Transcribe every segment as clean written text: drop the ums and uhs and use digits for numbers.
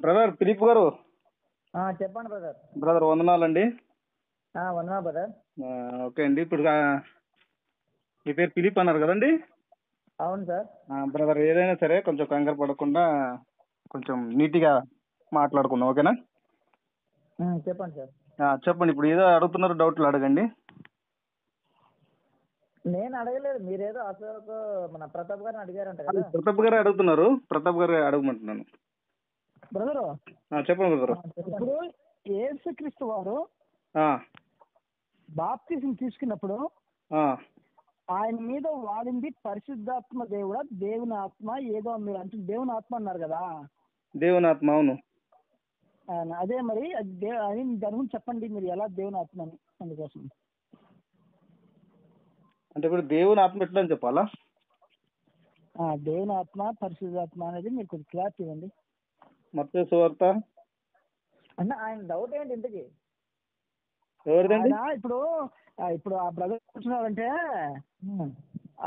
Brother Philip గారు. చెప్పండి brother. Brother వందనాలండి. వందనా బ్రదర్. ఓకే అండి. ఇప్పుడు మీ పేరు ఫిలిప్ అన్నారు కదండి? అవును సార్. బ్రదర్ ఏదైనా సరే కొంచెం కంగారు పడకుండా కొంచెం నీట్గా మాట్లాడుకుందాం, ఓకేనా? చెప్పండి సార్. చెప్పండి. ఇప్పుడు ఏదో అడుగుతున్నారు, డౌట్లు అడగండి. నేను అడగలేదు, మీరేదో అశోక్ మన ప్రతాప్ గారిని అడిగారంట కదా. ప్రతాప్ గారు అడుగుతున్నారు, ప్రతాప్ గారు అడగమంటున్నాను. బ్రదరు చెప్పండి బ్రదర్. ఇప్పుడు యేసుక్రీస్తు వారు బాప్తిజం తీసుకున్నప్పుడు ఆయన మీద వాడింది పరిశుద్ధాత్మ దేవుడా, దేవుని ఆత్మ, ఏదో మీరు అంటే దేవుని ఆత్మ అన్నారు కదా? దేవుని ఆత్మ, అవును. అదే మరి అది దాని గురించి చెప్పండి, మీరు ఎలా దేవుని ఆత్మ అని. అందుకోసం అంటే ఇప్పుడు దేవుని ఆత్మ ఎట్లా అని చెప్పాలా? దేవుని ఆత్మ పరిశుద్ధాత్మ అనేది మీరు కొంచెం క్లారిటీ ఇవ్వండి. మత్తయి సువార్త అంటే ఆయన డౌట్ ఏంటి ఇంతకి? ఎవరిదండి? ఇప్పుడు ఆ బ్రదర్ కూర్చున్నారంటే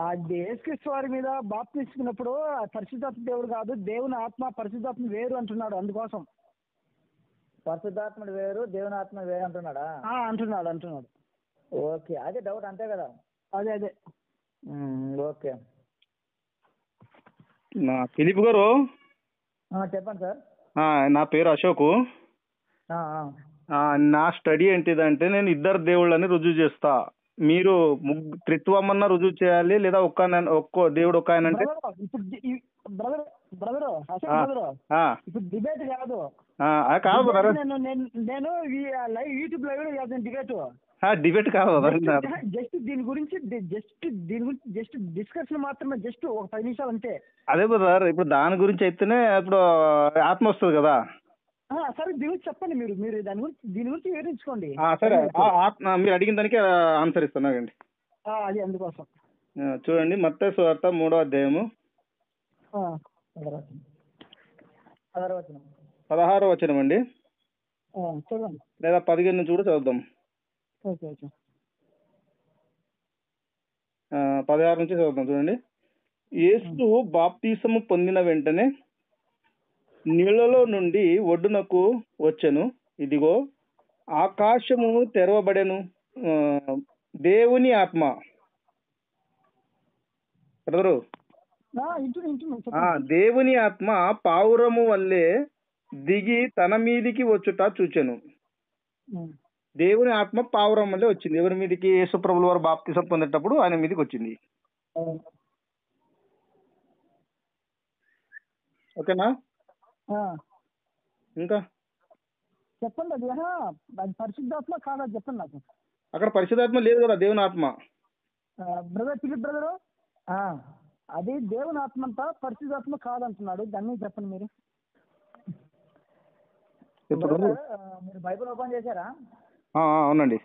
ఆ యేసుక్రీస్తు వారి మీద బాప్తిజం తీసుకున్నప్పుడు పరిశుద్ధాత్మ దేవుడు కాదు, దేవుని ఆత్మ పరిశుద్ధాత్మ వేరు అంటున్నాడు. అందుకోసం పరిశుద్ధాత్ముడు వేరు, దేవుని ఆత్మ వేరు అంటున్నాడా? అంటున్నాడు. ఓకే, అదే డౌట్, అంతే కదా? అదే ఓకే. ఫిలిప్ గారు, చెప్పండి సార్. నా పేరు అశోక్. నా స్టడీ ఏంటిదంటే నేను ఇద్దరు దేవుళ్ళని రుజువు చేస్తా. మీరు త్రిత్వమన్నా రుజువు చేయాలి, లేదా ఒక్క దేవుడు ఒక్క ఆయన అంటే ఇప్పుడు డిబేట్ కాదు. కాదు బ్రదర్, నేను యూట్యూబ్ లైవ్ డిబేట్ డిబేట్ కాదు. జస్ట్ దీని గురించి జస్ట్ డిస్కషన్ మాత్రమే, జస్ట్ ఒక 10 నిమిషాలు అంతే. అదే బ్రదర్, ఇప్పుడు దాని గురించి అయితేనే ఇప్పుడు ఆత్మ వస్తుంది కదా. సరే దీని గురించి చెప్పండి, మీరు దీని గురించి వివరించుకోండి. సరే, మీరు అడిగిన దానికి ఆన్సర్ ఇస్తున్నానండి. అది అందుకోసం చూడండి, మత్తయి సువార్త 3వ అధ్యాయము 16వ వచనం అండి, చూడండి, లేదా 15 నుంచి కూడా చదువుదాం. 16 నుంచి చదువుదాం. చూడండి, యేసు బాప్తిసము పొందిన వెంటనే నీళ్లలో నుండి ఒడ్డునకు వచ్చెను. ఇదిగో ఆకాశము తెరవబడెను. దేవుని ఆత్మ, బ్రదరు, దేవుని ఆత్మ పావురము వల్లే దిగి తన మీదికి వచ్చుట చూచెను. దేవుని ఆత్మ పావురం వల్లే వచ్చింది. ఎవరి మీదికి? యేసు ప్రభుల వారు బాప్తిసం పొందేటప్పుడు ఆయన మీదకి వచ్చింది. ఓకేనా? ఇంకా చెప్పండి. అది పరిశుద్ధాత్మ కాదా చెప్పండి నాకు. అక్కడ పరిశుద్ధాత్మ లేదు కదా, దేవుని ఆత్మ. బ్రదర్ ఫిలిప్ బ్రదరు, అది దేవుని ఆత్మ అంతా పరిశుద్ధాత్మ కాదంటున్నాడు. దాన్ని చెప్పండి మీరు. మీరు బైబిల్ ఓపెన్ చేశారా? అవునండి.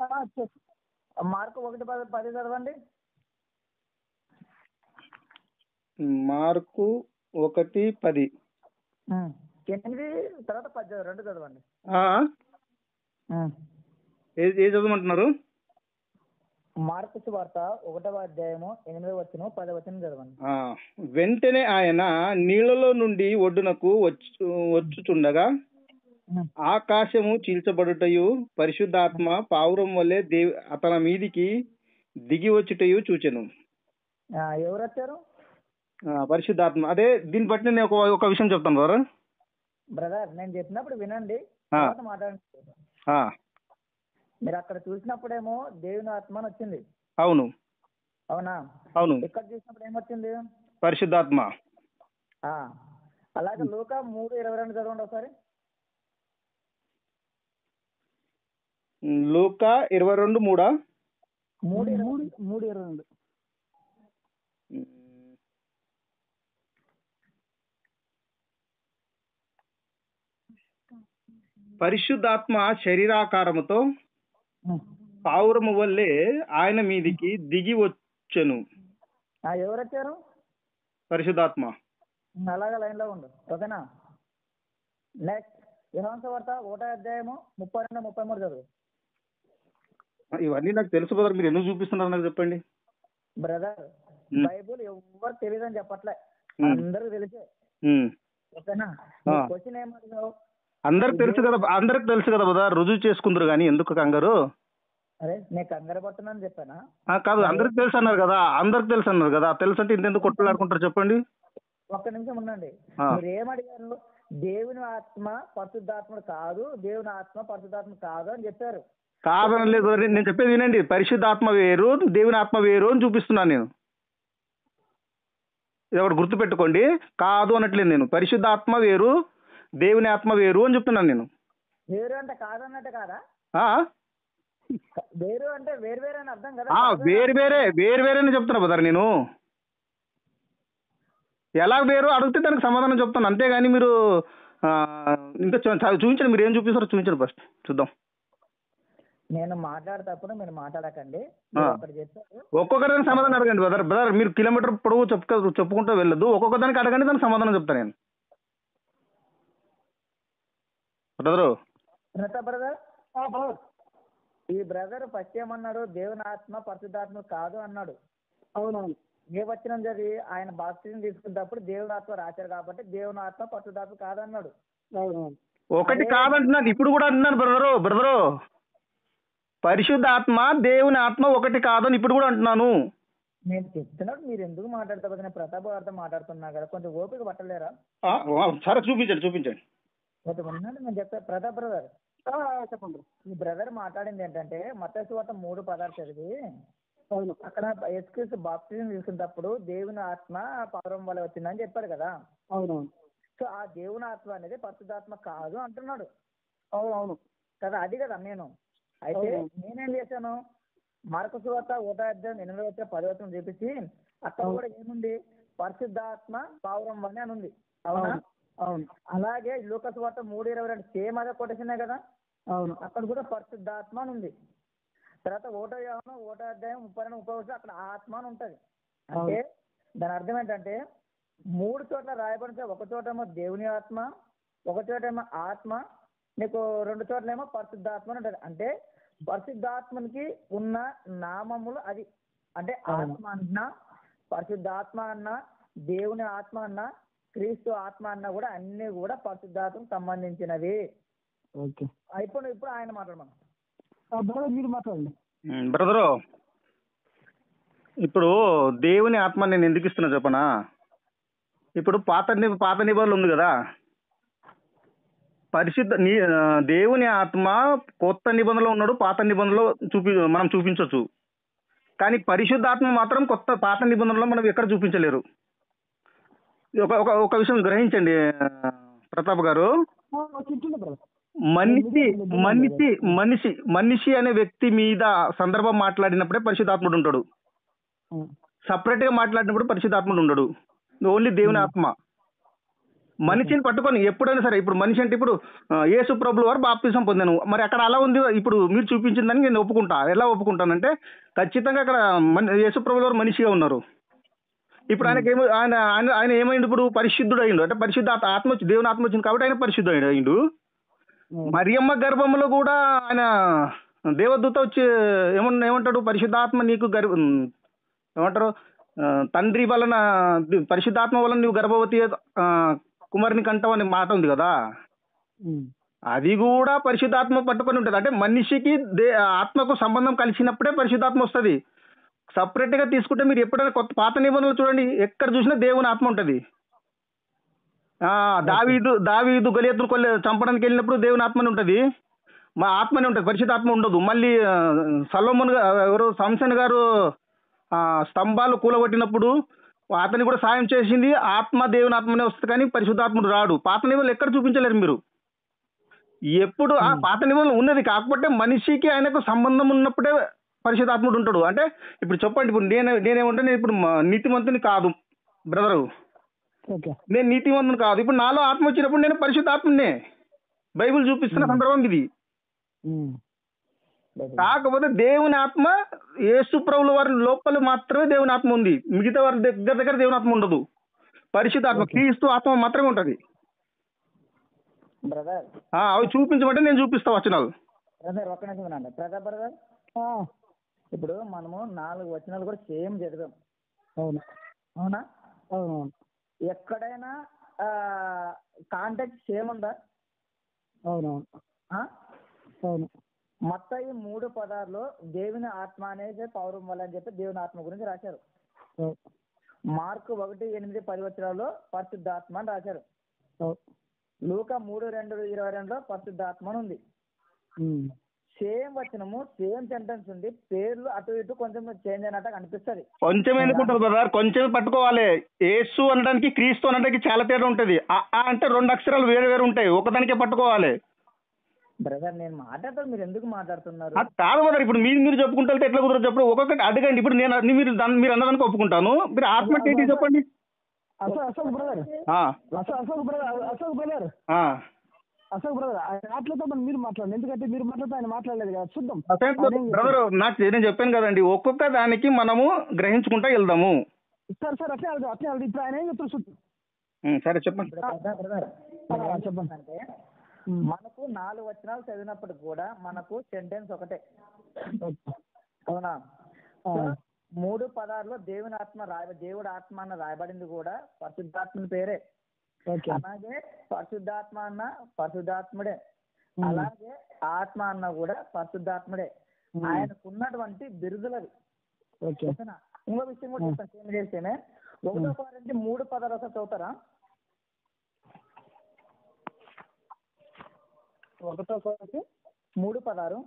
మార్కు 1:10 చదవండి. మార్కు 1:10 8 తర్వాత 10 2 చదవండి. ఏ చదవమంటున్నారు? మార్కు సువార్త 1వ అధ్యాయము 8వ వచనం 10వ వచనం చదవండి. వెంటనే ఆయన నీళ్లలో నుండి ఒడ్డునకు వచ్చుచుండగా ఆకాశము చీల్చబడుటయు పరిశుద్ధాత్మ పావురం వల్లే అతని మీదికి దిగి వచ్చుటయు చూచెను. ఎవరు వచ్చారు? పరిశుద్ధాత్మ. అదే దీన్ని బట్టి నేను ఒక విషయం చెప్తాను బ్రదర్. నేను చెప్పినప్పుడు వినండి, మాట్లాడండి. మీరు అక్కడ చూసినప్పుడేమో దేవుని ఆత్మ అని వచ్చింది. అవును. అవునా? అవును. ఇక్కడ చూసినప్పుడు ఏమొచ్చింది? పరిశుద్ధాత్మ. అలాగే లూకా 3:22 చదవండి ఒకసారి. లూకా 22:3 3:22. పరిశుద్ధాత్మ శరీరాకారముతో పావురము వల్లే ఆయన మీదికి దిగి వచ్చెను. ఎవరు వచ్చారు? పరిశుద్ధాత్మ. అలాగే లైన్ లో ఉండు, ఓకేనా? నెక్స్ట్ యోహాను సువార్త 1వ అధ్యాయము 32-33 చదువు. ఇవన్నీ నాకు తెలుసు బ్రదర్, మీరు ఎందుకు చూపిస్తున్నారు నాకు చెప్పండి. బ్రదర్, బైబుల్ ఎవరు తెలియదని చెప్పట్లే, అందరికి తెలిసే. ఓకేనా? ఆ. క్వశ్చన్ ఏమడిగావు? అందరికి తెలుసు కదా బ్రదర్, రుజువు చేసుకుందరు కానీ ఎందుకు కంగారు? అరే నేను కంగారు పడుతున్నాను చెప్పానా? కాదు, అందరికి తెలుసు అన్నారు కదా, తెలుసు అంటే ఇంతెందుకు కొట్లాడుకుంటారు చెప్పండి. ఒక్క నిమిషం ఉండండి. ఆ. మీరు ఏమడిగారు? దేవుని ఆత్మ పరిశుద్ధాత్ముడు కాదు, దేవుని ఆత్మ పరిశుద్ధాత్మ కాదు అని చెప్పారు. కాదని లేదు, నేను చెప్పేది వినండి. పరిశుద్ధాత్మ వేరు, దేవుని ఆత్మ వేరు అని చూపిస్తున్నాను నేను. ఇది ఒకటి గుర్తుపెట్టుకోండి, కాదు అనట్లేదు నేను. పరిశుద్ధాత్మ వేరు, దేవుని ఆత్మ వేరు అని చెప్తున్నాను నేను. వేరు అంటే కాదన్నట్టు కాదా? ఆ? వేరు అంటే వేరు వేరు అని అర్థం కదా? వేరు వేరేనే చెప్తున్నా బ్రదర్ నేను. ఎలా వేరు అడిగితే దానికి సమాధానం చెప్తాను, అంతేగాని మీరు ఇంకా చూపించండి, మీరు ఏం చూపిస్తారో చూపించండి ఫస్ట్ చూద్దాం. నేను మాట్లాడేటప్పుడు మీరు మాట్లాడకండి. ఒకటి చెప్పారు, ఒక్కొక్కదానికి సమాధానం అడగండి బ్రదర్. మీరు కిలోమీటర్ పొడవు చెప్పుకుంటూ వెళ్ళదు, ఒక్కొక్క దానికి అడగండి, దానికి సమాధానం చెప్తాను నేను. బ్రదరు బ్రదర్ ఈ బ్రదర్ ఫస్ట్ ఏమన్నాడు? దేవుని ఆత్మ పరిశుద్ధాత్మ కాదు అన్నాడు. అవునవును. ఏ వచనం చదివి ఆయన బాప్తిజం తీసుకున్నప్పుడు దేవుని ఆత్మ రాశారు కాబట్టి దేవుని ఆత్మ పరిశుద్ధాత్మ కాదన్నాడు. అవునవును. ఒకటి కాదంటున్నాను, ఇప్పుడు కూడా అంటున్నాను బ్రదరు. పరిశుద్ధాత్మ దేవుని ఆత్మ ఒకటి కాదని ఇప్పుడు కూడా అంటున్నాను. నేను చెప్తున్నాడు, మీరు ఎందుకు మాట్లాడతా? నేను ప్రతాప్ గారితో మాట్లాడుతున్నా కదా, కొంచెం ఓపిక పట్టలేరా? సరే చూపించండి. కొంచెం ఉండండి, నేను చెప్తా. ప్రతాప్ బ్రదర్ చెప్పండి. ఈ బ్రదర్ మాట్లాడింది ఏంటంటే మత్తయి సువార్త 3:16 చదివి అక్కడ యేసుక్రీస్తు బాప్తిజం తీసుకున్నప్పుడు దేవుని ఆత్మ పౌరం వల్ల వచ్చిందని చెప్పాడు కదా. అవునవును. సో ఆ దేవుని ఆత్మ అనేది పరిశుద్ధాత్మ కాదు అంటున్నాడు. అవునవును కదా, అది కదా నేను. అయితే నేనేం చేశాను? మార్కు సువార్త 1:8-10 చూపించి అక్కడ కూడా ఏముంది? పరిశుద్ధాత్మ పౌరం వల్ల అని ఉంది. అవునా? అవును. అలాగే లూకా సువార్త 3:22 సేమ్ అదే కొటేషనే కదా. అవును. అక్కడ కూడా పరిశుద్ధాత్మ అని ఉంది. తర్వాత 1 యోహాను 1:32-30 అక్కడ ఆత్మ అని ఉంటది. అంటే దాని అర్థం ఏంటంటే 3 చోట్ల రాయబడితే, ఒక చోటేమో దేవుని ఆత్మ, ఒక చోటేమో ఆత్మ, నీకు 2 చోట్లేమో పరిశుద్ధాత్మ అని ఉంటది. అంటే పరిశుద్ధాత్మనికి ఉన్న నామములు అది. అంటే ఆత్మ అన్నా, పరిశుద్ధాత్మ అన్నా, దేవుని ఆత్మ అన్నా, క్రీస్తు ఆత్మ అన్నా కూడా అన్ని కూడా పరిశుద్ధాత్మకు సంబంధించినవి. ఓకే. ఇప్పుడు ఆయన మాట్లాడమను. మీరు మాట్లాడండి బ్రదరు. ఇప్పుడు దేవుని ఆత్మ నేను ఎందుకు ఇస్తున్నా చెప్పనా? ఇప్పుడు పాత నిబంధనలు ఉంది కదా, దేవుని ఆత్మ కొత్త నిబంధనలో ఉన్నాడు, పాత నిబంధనలో మనం చూపించవచ్చు. కానీ పరిశుద్ధాత్మ మాత్రం పాత నిబంధనలో మనం ఎక్కడ చూపించలేరు. ఒక విషయం గ్రహించండి ప్రతాప్ గారు. మనిషి అనే వ్యక్తి మీద సందర్భం మాట్లాడినప్పుడే పరిశుద్ధాత్ముడు ఉంటాడు. సపరేట్ గా మాట్లాడినప్పుడు పరిశుద్ధాత్ముడు ఉండడు. ఓన్లీ దేవుని ఆత్మ. మనిషిని పట్టుకొని ఎప్పుడైనా సరే, ఇప్పుడు మనిషి అంటే ఇప్పుడు యేసు ప్రభుల వారు బాప్తిసం పొందాను, మరి అక్కడ అలా ఉంది. ఇప్పుడు మీరు చూపించిందని నేను ఒప్పుకుంటా. ఎలా ఒప్పుకుంటానంటే ఖచ్చితంగా అక్కడ యేసు ప్రభుల వారు మనిషిగా ఉన్నారు. ఇప్పుడు ఆయన ఏమైంది? ఇప్పుడు పరిశుద్ధుడు అయిండు. అంటే పరిశుద్ధ ఆత్మ వచ్చి, దేవుని ఆత్మ వచ్చింది కాబట్టి ఆయన పరిశుద్ధుడు అయిండు. మరియమ్మ గర్భంలో కూడా ఆయన దేవదూత వచ్చి ఏమంటాడు? పరిశుద్ధాత్మ నీకు ఏమంటారు, తండ్రి వలన, పరిశుద్ధాత్మ వలన నువ్వు గర్భవతి కుమారుని కంటావు అనే మాట ఉంది కదా. అది కూడా పరిశుద్ధాత్మ పట్టుకొని ఉంటుంది. అంటే మనిషికి ఆత్మకు సంబంధం కలిసినప్పుడే పరిశుద్ధాత్మ వస్తుంది. సపరేట్ గా తీసుకుంటే మీరు ఎప్పుడైనా పాత నిబంధనలు చూడండి, ఎక్కడ చూసినా దేవుని ఆత్మ ఉంటది. దావీదు గొలియాతును చంపడానికి వెళ్ళినప్పుడు దేవుని ఆత్మని ఉంటది, మా ఆత్మనే ఉంటది, పరిశుద్ధాత్మ ఉండదు. మళ్ళీ సొలొమోన్ సంసన్ గారు స్తంభాలు కూలగొట్టినప్పుడు అతని కూడా సాయం చేసింది ఆత్మ, దేవుని ఆత్మనే వస్తుంది, కానీ పరిశుద్ధాత్ముడు రాడు. పాత నిబంధనలు ఎక్కడ చూపించలేరు మీరు. ఎప్పుడు పాత నిబంధనలు ఉన్నది, కాకపోతే మనిషికి ఆయనకు సంబంధం ఉన్నప్పుడే పరిశుద్ధాత్ముడు ఉంటాడు. అంటే ఇప్పుడు చెప్పండి, ఇప్పుడు నేనేమంటే నేను ఇప్పుడు నీతిమంతుని కాదు బ్రదరు, నేను నీతిమంతుని కాదు. ఇప్పుడు నాలో ఆత్మ వచ్చినప్పుడు నేను పరిశుద్ధాత్మనే. బైబిల్ చూపిస్తున్న సందర్భం ఇది. కాకపోతే దేవుని ఆత్మ యేసు ప్రభుల వారి లోపల మాత్రమే దేవుని ఆత్మ ఉంది, మిగతా వారి దగ్గర దేవుని ఆత్మ ఉండదు. పరిశుద్ధాత్మ క్రీస్తు ఆత్మ మాత్రమే ఉంటది. అవి చూపించమంటే నేను చూపిస్తా వచనాలు. ఇప్పుడు మనము 4 వచనాలు కూడా సేమ్ చదివాం. అవునా? ఎక్కడైనా కాంటాక్ట్ సేమ్ ఉందా? అవునవును. ఆ? అవును. మత్తయి 3:16 దేవుని ఆత్మ అనేది పౌరం వల్ల అని చెప్పి దేవుని ఆత్మ గురించి రాశారు. అవును. మార్కు 1:8-10 పరిశుద్ధాత్మ అని రాశారు. అవును. లూకా 3:2-22 పరిశుద్ధాత్మ అని ఉంది. ఉమ్. సేమ్ వచనము, సేమ్ సెంటెన్స్ ఉంది, పేర్లు అటు ఇటు కొంచెం చేంజ్ అయినట్టు అనిపిస్తుంది. కొంచెం ఎందుకుంటుంది బ్రదర్, కొంచెమే పట్టుకోవాలి. యేసు అనడానికి క్రీస్తు అనడానికి చాలా తేడా ఉంటుంది. ఆ అంటే 2 అక్షరాలు వేరు వేరు ఉంటాయి, ఒకదానికే పట్టుకోవాలి. బ్రదర్ నేను మాట్లాడతాను, మీరు ఎందుకు మాట్లాడుతున్నారు? కాదు బ్రదర్, ఇప్పుడు మీరు చెప్పుకుంటే వెళ్తే ఎట్లా కుదరదు చెప్పు. ఒక్కొక్కటి అడగండి. ఇప్పుడు మీరు అన్నదానికి ఒప్పుకుంటాను. మీరు ఆత్మ అంటే ఏంటి చెప్పండి. అశోక్ బ్రదర్, ఆ, అశోక్ బ్రదర్, ఆ. అశోక్ బ్రదర్, ఆయన మాట్లాడితే మీరు మాట్లాడండి. ఎందుకంటే మీరు మాట్లాడితే ఆయన మాట్లాడలేదు కదా. చూద్దాం బ్రదర్, నేను చెప్పాను కదండి, ఒక్కొక్క దానికి మనము గ్రహించుకుంటా వెళ్దాము. సార్ అట్లే అట్లే ఇప్పుడు ఆయన ఏం చెప్తారు చూద్దాం. సరే చెప్పండి. బ్రదర్ చెప్పండి. అంటే మనకు 4 వచనాలు చదివినప్పటికి కూడా మనకు సెంటెన్స్ ఒకటే, అవునా? 3:16 దేవుని ఆత్మ దేవుడు ఆత్మ అన్న రాయబడింది కూడా పరిశుద్ధాత్మని పేరే. అలాగే పరిశుద్ధాత్మ అన్న పరిశుద్ధాత్ముడే, అలాగే ఆత్మ అన్న కూడా పరిశుద్ధాత్ముడే. ఆయనకు ఉన్నటువంటి బిరుదులవి. ఇంకో విషయం కూడా చెప్తాను, ఏం చేస్తేనే 1 కొరింథీ 3:16 చదువుతారా? 1 కొరింథీ 3:16.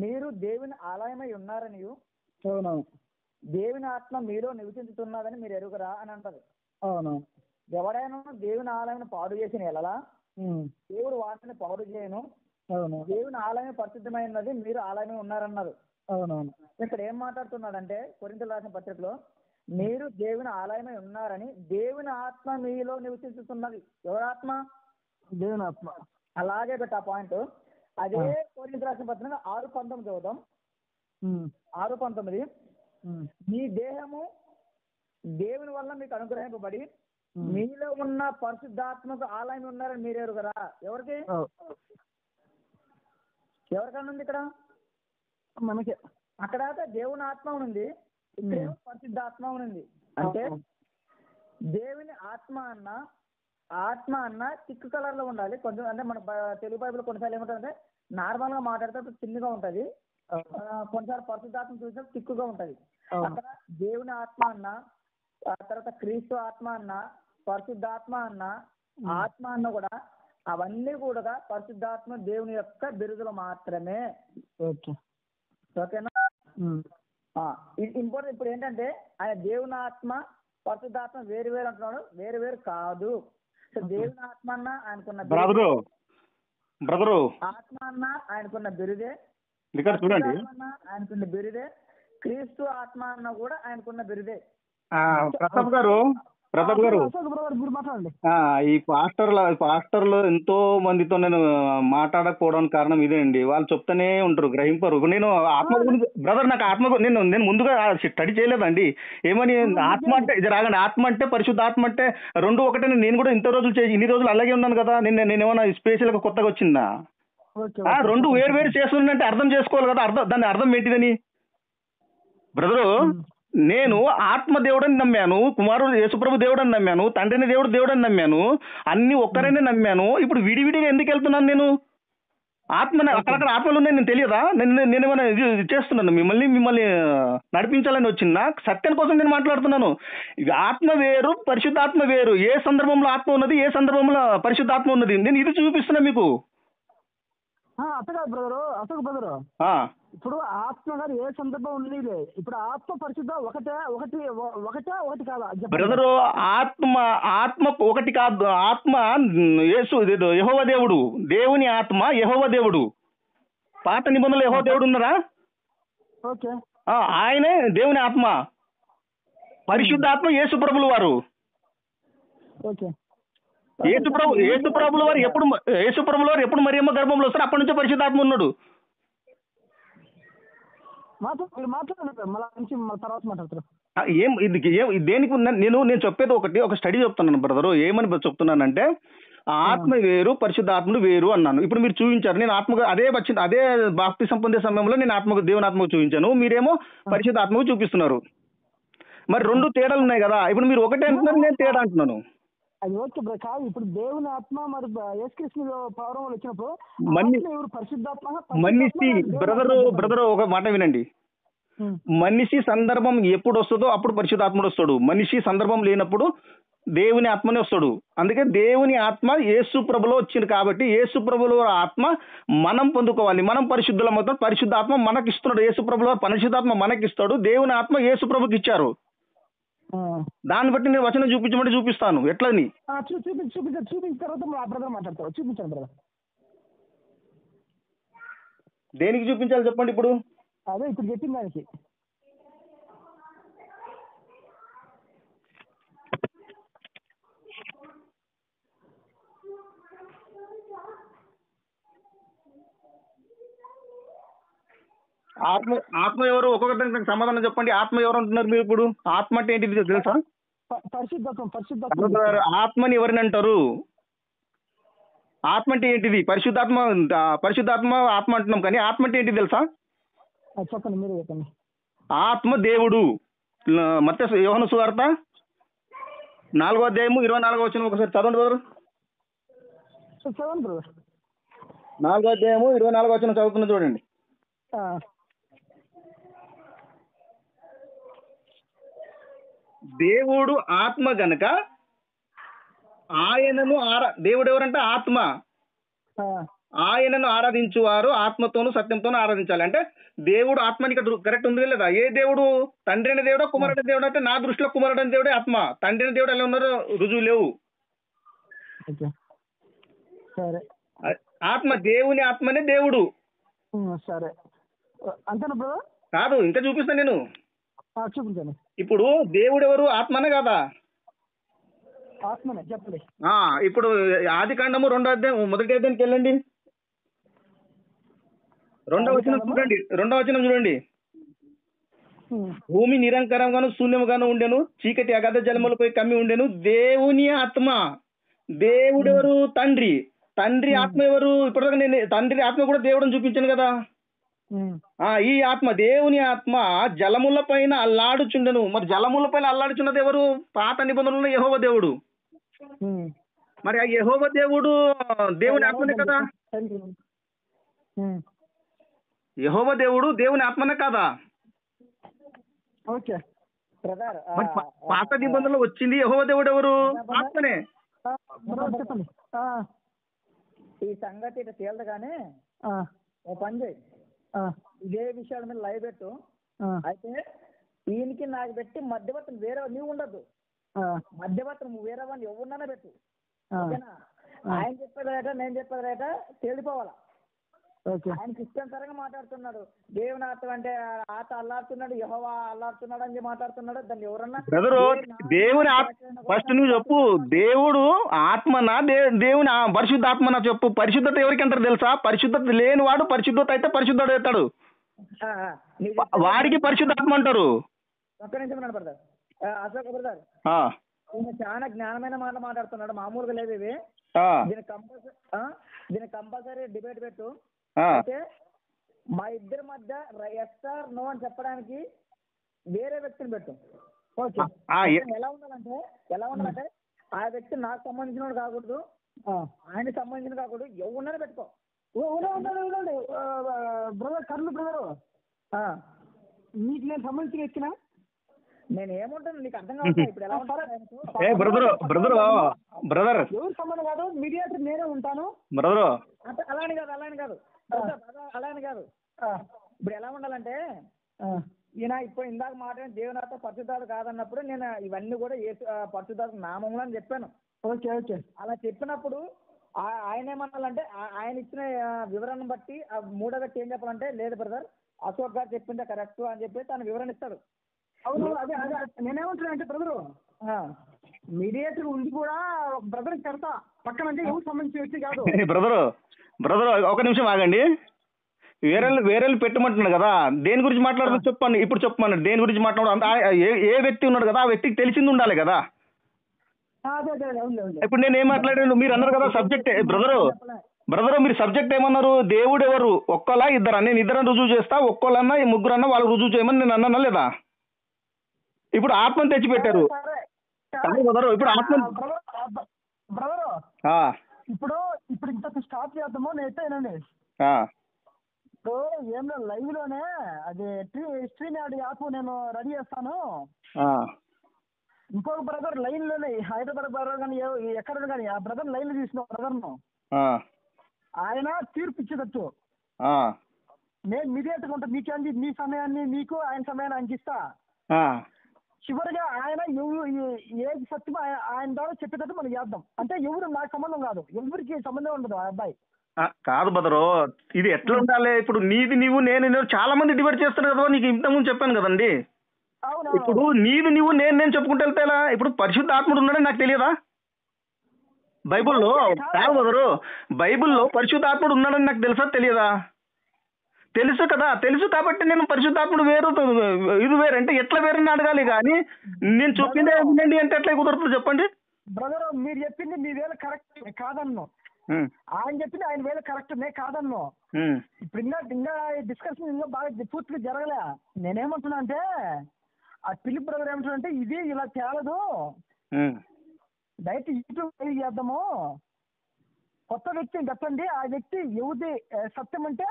మీరు దేవుని ఆలయమై ఉన్నారనియు దేవుని ఆత్మ మీలో నివసించుతున్నదని మీరు ఎరుగరా అని అంటది. ఎవడైనా దేవుని ఆలయం పాడు చేసిన ఎలలా దేవుడు వాటిని పాడు చేయను. దేవుని ఆలయం పరిశుద్ధమైనది, మీరు ఆలయమే ఉన్నారన్నారు. ఇక్కడ ఏం మాట్లాడుతున్నాడంటే కొరింథీయులకు రాసిన పత్రికలో మీరు దేవుని ఆలయమై ఉన్నారని, దేవుని ఆత్మ మీలో నివసించుతున్నది. ఎవరి ఆత్మ? దేవుని ఆత్మ. అలాగే పెట్ట పాయింట్. అదే కొరింథీయులకు రాసిన పత్రిక 6:19 చదువుదాం. 6:19 మీ దేహము దేవుని వల్ల మీకు అనుగ్రహింపబడి మీలో ఉన్న పరిశుద్ధాత్మకు ఆలయం ఉన్నారని మీరు ఎరుగరా? ఎవరికి? ఎవరికన్నా ఉంది ఇక్కడ? మనకే. అక్కడ దేవుని ఆత్మ ఉంది, ఇక్కడ పరిశుద్ధాత్మ ఉంది. అంటే దేవుని ఆత్మ అన్న థిక్ కలర్ లో ఉండాలి కొంచెం. అంటే మన తెలుగు బైబిల్ కొన్నిసార్లు ఏముంటుందంటే నార్మల్ గా మాట్లాడితే చిన్నగా ఉంటది, కొన్నిసార్లు పరిశుద్ధాత్మ చూసినా థిక్గా ఉంటది. అక్కడ దేవుని ఆత్మ అన్న, ఆ తర్వాత క్రీస్తు ఆత్మ అన్న, పరిశుద్ధాత్మ అన్న, ఆత్మ అన్న కూడా అవన్నీ కూడా పరిశుద్ధాత్మ దేవుని యొక్క బిరుదులు మాత్రమే. ఓకేనా? ఇంపార్టెంట్. ఇప్పుడు ఏంటంటే ఆయన దేవుని ఆత్మ పరిశుద్ధాత్మ వేరు వేరు అంటున్నాడు, వేరు వేరు కాదు. సో దేవుని ఆత్మ అన్న ఆయనకున్న బ్రదరు ఆత్మ అన్న ఆయనకున్న బిరుదే, చూడండి ఆయనకున్న బిరుదే, క్రీస్తు ఆత్మ అన్న కూడా ఆయనకున్న బిరుదే. ప్రతాప్ గారు ఈ పాస్టర్లు ఎంతో మందితో నేను మాట్లాడకపోవడానికి కారణం ఇదే అండి. వాళ్ళు చెప్తానే ఉంటారు, గ్రహింపరు. నేను ఆత్మ గురించి బ్రదర్, నాకు ఆత్మ నేను ముందుగా స్టడీ చేయలేదండి. ఏమని ఆత్మ అంటే ఇది రాగండి, ఆత్మ అంటే పరిశుద్ధ ఆత్మ అంటే 2 ఒకటే. నేను కూడా ఇన్ని రోజులు అలాగే ఉన్నాను కదా. నేనేమన్నా స్పెషల్గా కొత్తగా వచ్చిందా? 2 వేరు చేస్తుందంటే అర్థం చేసుకోవాలి కదా. దాని అర్థం ఏంటిదని బ్రదరు. నేను ఆత్మ దేవుడని నమ్మాను, కుమారుడు యేసుప్రభు దేవుడని నమ్మాను, తండ్రిని దేవుడని నమ్మాను, అన్ని ఒక్కరైనా నమ్మాను. ఇప్పుడు విడివిడిగా ఎందుకు వెళ్తున్నాను నేను? అక్కడక్కడ ఆత్మలు ఉన్నాయి, నేను తెలియదా? నేనేమైనా ఇది చేస్తున్నాను మిమ్మల్ని నడిపించాలని వచ్చిందా? సత్యం కోసం నేను మాట్లాడుతున్నాను. ఆత్మ వేరు, పరిశుద్ధాత్మ వేరు. ఏ సందర్భంలో ఆత్మ ఉన్నది, ఏ సందర్భంలో పరిశుద్ధాత్మ ఉన్నది, నేను ఇది చూపిస్తున్నా మీకు. అశోక్ బ్రదరు, ఇప్పుడు ఆత్మ గారు ఏ సందర్భం ఉండేది. ఇప్పుడు ఆత్మ పరిశుద్ధ ఒకటి కాదా బ్రదరు? ఆత్మ ఒకటి కాదు. ఆత్మ యేసు యెహోవా దేవుడు, దేవుని ఆత్మ యెహోవా దేవుడు. పాత నిబంధనలు యెహోవా దేవుడు ఉన్నారా? ఆయనే దేవుని ఆత్మ. పరిశుద్ధాత్మ యేసు ప్రభులు వారు. యేసుప్రభుల వారు ఎప్పుడు మరియమ్మ గర్భంలో వస్తారు, అప్పటి నుంచే పరిశుద్ధాత్మ ఉన్నాడు. దేనికి నేను చెప్పేది ఒక స్టడీ చెప్తున్నాను బ్రదరు. ఏమని చెప్తున్నానంటే ఆత్మ వేరు పరిశుద్ధాత్ముడు వేరు అన్నాను. ఇప్పుడు మీరు చూపించారు, నేను ఆత్మగా అదే బాప్తిసం పొందే సమయంలో నేను దేవుని ఆత్మకు చూపించాను, మీరేమో పరిశుద్ధాత్మకు చూపిస్తున్నారు. మరి రెండు తేడాలు ఉన్నాయి కదా. ఇప్పుడు మీరు ఒకటే అంటున్నారు, నేను తేడా అంటున్నాను. అది ఓకే బ్రో, కాదు ఇప్పుడు దేవుని ఆత్మ మరి యేసుక్రీస్తు పౌరంలో వచ్చినప్పుడు ఎవరు పరిశుద్ధాత్మ? మనిషి బ్రదర్ ఒక మాట వినండి. మనిషి సందర్భం ఎప్పుడు వస్తుందో అప్పుడు పరిశుద్ధాత్ముడు వస్తాడు. మనిషి సందర్భం లేనప్పుడు దేవుని ఆత్మనే వస్తాడు. అందుకే దేవుని ఆత్మ యేసు ప్రభులో వచ్చింది కాబట్టి యేసు ప్రభులో ఆత్మ మనం పొందుకోవాలి. మనం పరిశుద్ధులమవుతాం. పరిశుద్ధాత్మ మనకి ఇస్తున్నాడు. యేసు ప్రభులో పరిశుద్ధాత్మ మనకి ఇస్తాడు. దేవుని ఆత్మ యేసు ప్రభుకి ఇచ్చారు. దాన్ని బట్టి నేను వచనం చూపించమంటే చూపిస్తాను ఎట్లని. చూపించిన తర్వాత మా బ్రదర్ మాట్లాడతారు. చూపించాను బ్రదర్. దేనికి చూపించాలి చెప్పండి ఇప్పుడు? అదే ఇప్పుడు చెప్పిన దానికి. ఆత్మ ఎవరు? ఒక్కొక్కరికి సమాధానం చెప్పండి. ఆత్మ ఎవరు అంటున్నారు మీరు ఇప్పుడు? ఆత్మ అంటే ఏంటిది తెలుసా? పరిశుద్ధాత్మ. ఆత్మని ఎవరిని అంటారు? ఆత్మ అంటే ఏంటిది? పరిశుద్ధాత్మ ఆత్మ అంటున్నాం, కానీ ఆత్మ అంటే ఏంటిది తెలుసా? చెప్పండి, మీరే చెప్పండి. ఆత్మ దేవుడు. మత్తయి యోహాను సువార్త 4వ అధ్యాయము 24వ వచనం ఒకసారి చదవండి బ్రదర్. చదవండి బ్రదర్. 4వ అధ్యాయము 24వ వచనం చదువుతున్నా చూడండి. దేవుడు ఆత్మ గనక ఆయనను దేవుడు ఎవరంటే ఆత్మ. ఆయనను ఆరాధించువారు ఆత్మతోను సత్యంతోనూ ఆరాధించాలి. అంటే దేవుడు ఆత్మని ఇక్కడ కరెక్ట్ ఉంది లేదా? ఏ దేవుడు? తండ్రి అనే దేవుడా కుమారుడు దేవుడు? అంటే నా దృష్టిలో కుమారుడు అనే దేవుడే ఆత్మ. తండ్రి అనే దేవుడు ఎలా ఉన్నారో రుజువు లేవు. సరే, ఆత్మ దేవుని ఆత్మనే దేవుడు. సరే అంతేనా బ్రదర్? కాదు, ఇంకా చూపిస్తాను నేను. చూపించండి. ఇప్పుడు దేవుడు ఎవరు? ఆత్మనే కదా? ఆత్మనే, చెప్పండి. ఇప్పుడు ఆది కాండము 2వ అధ్యాయం 1వ అధ్యాయానికి వెళ్ళండి. 2వ వచనం చూడండి. భూమి నిరంకరంగాను శూన్యముగాను ఉండెను, చీకటి అగాధ జలములపై కమ్మి ఉండెను. దేవుని ఆత్మ. దేవుడు ఎవరు? తండ్రి. తండ్రి ఆత్మ ఎవరు? ఇప్పటిదాకా నేను తండ్రి ఆత్మ కూడా దేవుడు చూపించాను కదా. ఈ ఆత్మ, దేవుని ఆత్మ జలముల పైన అల్లాడుచుండెను. మరి జలముల పైన అల్లాడుచున్నది ఎవరు? పాత నిబంధనలో యెహోవా దేవుడు. మరి ఆ యెహోవా దేవుడు దేవుని ఆత్మనే కదా? యెహోవా దేవుడు దేవుని ఆత్మనే కదా? Okay brother. పాత నిబంధనలో వచ్చింది యెహోవా దేవుడు ఎవరు? ఆత్మనే. చెప్పండి. ఈ సంగతి ఇట్లా తేలదు కానీ ఓ పని చేయి, ఇదే విషయాల మీద లైవ్ పెట్టు. అయితే ఈయనకి నాకు పెట్టి మధ్యవర్తం వేరే నీవు ఉండద్దు. మధ్యవర్తం వేరే వాళ్ళు ఎవరినైనా పెట్టు. ఓకేనా? ఆయన చెప్పేది రేట, నేను చెప్పేది రేట తేలిపోవాలా. ఆయనకి ఇష్టంతరంగా మాట్లాడుతున్నాడు. దేవుని ఆత్మ అంటే ఆత అల్లాడుతున్నాడు, యెహోవా అల్లాడుతున్నాడు అని మాట్లాడుతున్నాడు. దాన్ని ఎవరన్నా దేవుని ఫస్ట్ నువ్వు చెప్పు. దేవుడు ఆత్మనా దేవుని పరిశుద్ధాత్మనా చెప్పు. పరిశుద్ధత ఎవరికి అంటారు తెలుసా? పరిశుద్ధత లేని వాడు పరిశుద్ధత అయితే పరిశుద్ధుడు అవుతాడు. వాడికి పరిశుద్ధాత్మ అంటారు. ఒక్క నిమిషం బ్రదర్. అశోక్ బ్రదర్, ఈయన చాలా జ్ఞానమైన మాటలు మాట్లాడుతున్నాడు, మామూలుగా లేదు ఇవి. దీనికి కంపల్సరీ డిబేట్ పెట్టు. అయితే మా ఇద్దరి మధ్య ఎస్ ఆర్ నో అని చెప్పడానికి వేరే వ్యక్తిని పెట్టు. ఓకే? ఎలా ఉండాలంటే ఆ వ్యక్తి నాకు సంబంధించిన కాకూడదు, ఆయనకి సంబంధించిన కాకూడదు, ఎవరున్నారో పెట్టుకో. బ్రదర్ కర్లు బ్రదరు, మీకు నేను సంబంధించిన వ్యక్తినా? నేను ఏముంటాను నీకు అర్థం కావాలి. ఇప్పుడు ఎలా ఉంటారు బ్రదర్ ఎవరు సంబంధం కాదు, మీడియేటర్ నేనే ఉంటాను బ్రదర్. అలాని కాదు ఇప్పుడు ఎలా ఉండాలంటే ఈయన ఇప్పుడు ఇందాక మాట్లాడిన దేవునాథ పరిశుద్ధాడు కాదన్నప్పుడు నేను ఇవన్నీ కూడా పరిశుద్ధాడు నామంలో అని చెప్పాను. Okay okay. అలా చెప్పినప్పుడు ఆయన ఏమన్నాలంటే ఆయన ఇచ్చిన వివరణ బట్టి మూడో వ్యక్తి ఏం చెప్పాలంటే లేదు బ్రదర్ అశోక్ గారు చెప్పిందే కరెక్ట్ అని చెప్పి తను వివరణ ఇస్తాడు. అవును, అదే అదే నేనేమంటున్నా అంటే బ్రదరు, మీడియేటర్ ఉంది కూడా బ్రదర్ పెడతా పక్కన, అంటే ఎవరు సంబంధించిన వ్యక్తి కాదు. బ్రదర్ ఒక నిమిషం ఆగండి. వేరే పెట్టమంటున్నాడు కదా, దేని గురించి మాట్లాడుతున్నా చెప్పాను. ఇప్పుడు చెప్పమన్నాడు దేని గురించి మాట్లాడు. ఏ వ్యక్తి ఉన్నాడు కదా, ఆ వ్యక్తికి తెలిసింది ఉండాలి కదా. అదే అదే అవును అవును. ఇప్పుడు నేను ఏం మాట్లాడాను, మీరు అన్నారు కదా సబ్జెక్ట్. బ్రదరు మీరు సబ్జెక్ట్ ఏమన్నారు, దేవుడు ఎవరు, ఒక్కలా ఇద్దరా? నేను ఇద్దరని రుజువు చేస్తా, ఒక్కళ్ళన్నా ముగ్గురన్నా వాళ్ళు రుజువు చేయమని నేను అన్నానా లేదా? ఇప్పుడు ఆత్మను తెచ్చిపెట్టారు. సరే కాదు బ్రదరు, ఇప్పుడు ఆత్మ బ్రదరు ఆ, ఇప్పుడు ఇప్పుడు ఇంత స్టార్ట్ చేద్దాము నేనైతే వినండి. ఆ, ఇప్పుడు ఏం లేదు, లైవ్ లోనే అది స్క్రీన్ యాడ్ యాప్ నేను రెడీ చేస్తాను. ఆ, ఇంకొక బ్రదర్ లైన్ లోనే హైదరాబాద్ బ్రదర్ కానీ ఎక్కడ కానీ ఆ బ్రదర్ లైన్ లో తీసిన బ్రదర్ ను ఆ, ఆయన తీర్పు ఇచ్చేటట్టు ఆ, నేను మీడియేట్గా ఉంటా. మీకేంది మీ సమయాన్ని మీకు ఆయన సమయాన్ని ఆయనకి ఇస్తా. ఆ. చివరిగా ఆయన ఏది సత్యం ఆయన ద్వారా చెప్పేటట్టు మనం చేద్దాం. అంటే ఎవరు నాకు సంబంధం కాదు, ఎవరికి సంబంధం ఉండదు ఆ అబ్బాయి. కాదు బదరు, ఇది ఎట్లా ఉండాలి? ఇప్పుడు నీది నీవు నేను చాలా మంది డిబేట్ చేస్తారు కదా, నీకు ఇంతకుముందు చెప్పాను కదండి. అవును ఇప్పుడు నీది నీవు నేను చెప్పుకుంటూ వెళ్తే ఎలా? ఇప్పుడు పరిశుద్ధాత్ముడు ఉన్నాడని నాకు తెలియదా? బైబుల్లో కాదు బదరు, బైబుల్లో పరిశుద్ధాత్ముడు ఉన్నాడని నాకు తెలుసా తెలియదా? తెలుసు కదా, తెలుసు కాబట్టి నేను పరిశుద్ధాత్ముడు వేరు ఇది వేరు అంటే ఎట్లా వేరని అడగాలి, కానీ నేను చెప్పిందే వినండి అంటే ఎట్లా కుదురుతుంది చెప్పండి. బ్రదర్ మీరు చెప్పింది మీ వేళ కరెక్ట్ కాదన్ను, ఆయన చెప్పింది ఆయన వేళ కరెక్ట్ నే కాదన్ను. ఇప్పుడు ఇంకా డిస్కషన్ ఇంకా బాగా పూర్తిగా జరగలే. నేనేమంటున్నా అంటే ఆ ఫిలిప్ బ్రదర్ ఏమంటున్నా అంటే ఇది ఇలా తేలదు, డైరెక్ట్ యూట్యూబ్ చేద్దాము, కొత్త వ్యక్తిని చెప్పండి, ఆ వ్యక్తి ఎవరిది సత్యం అంటే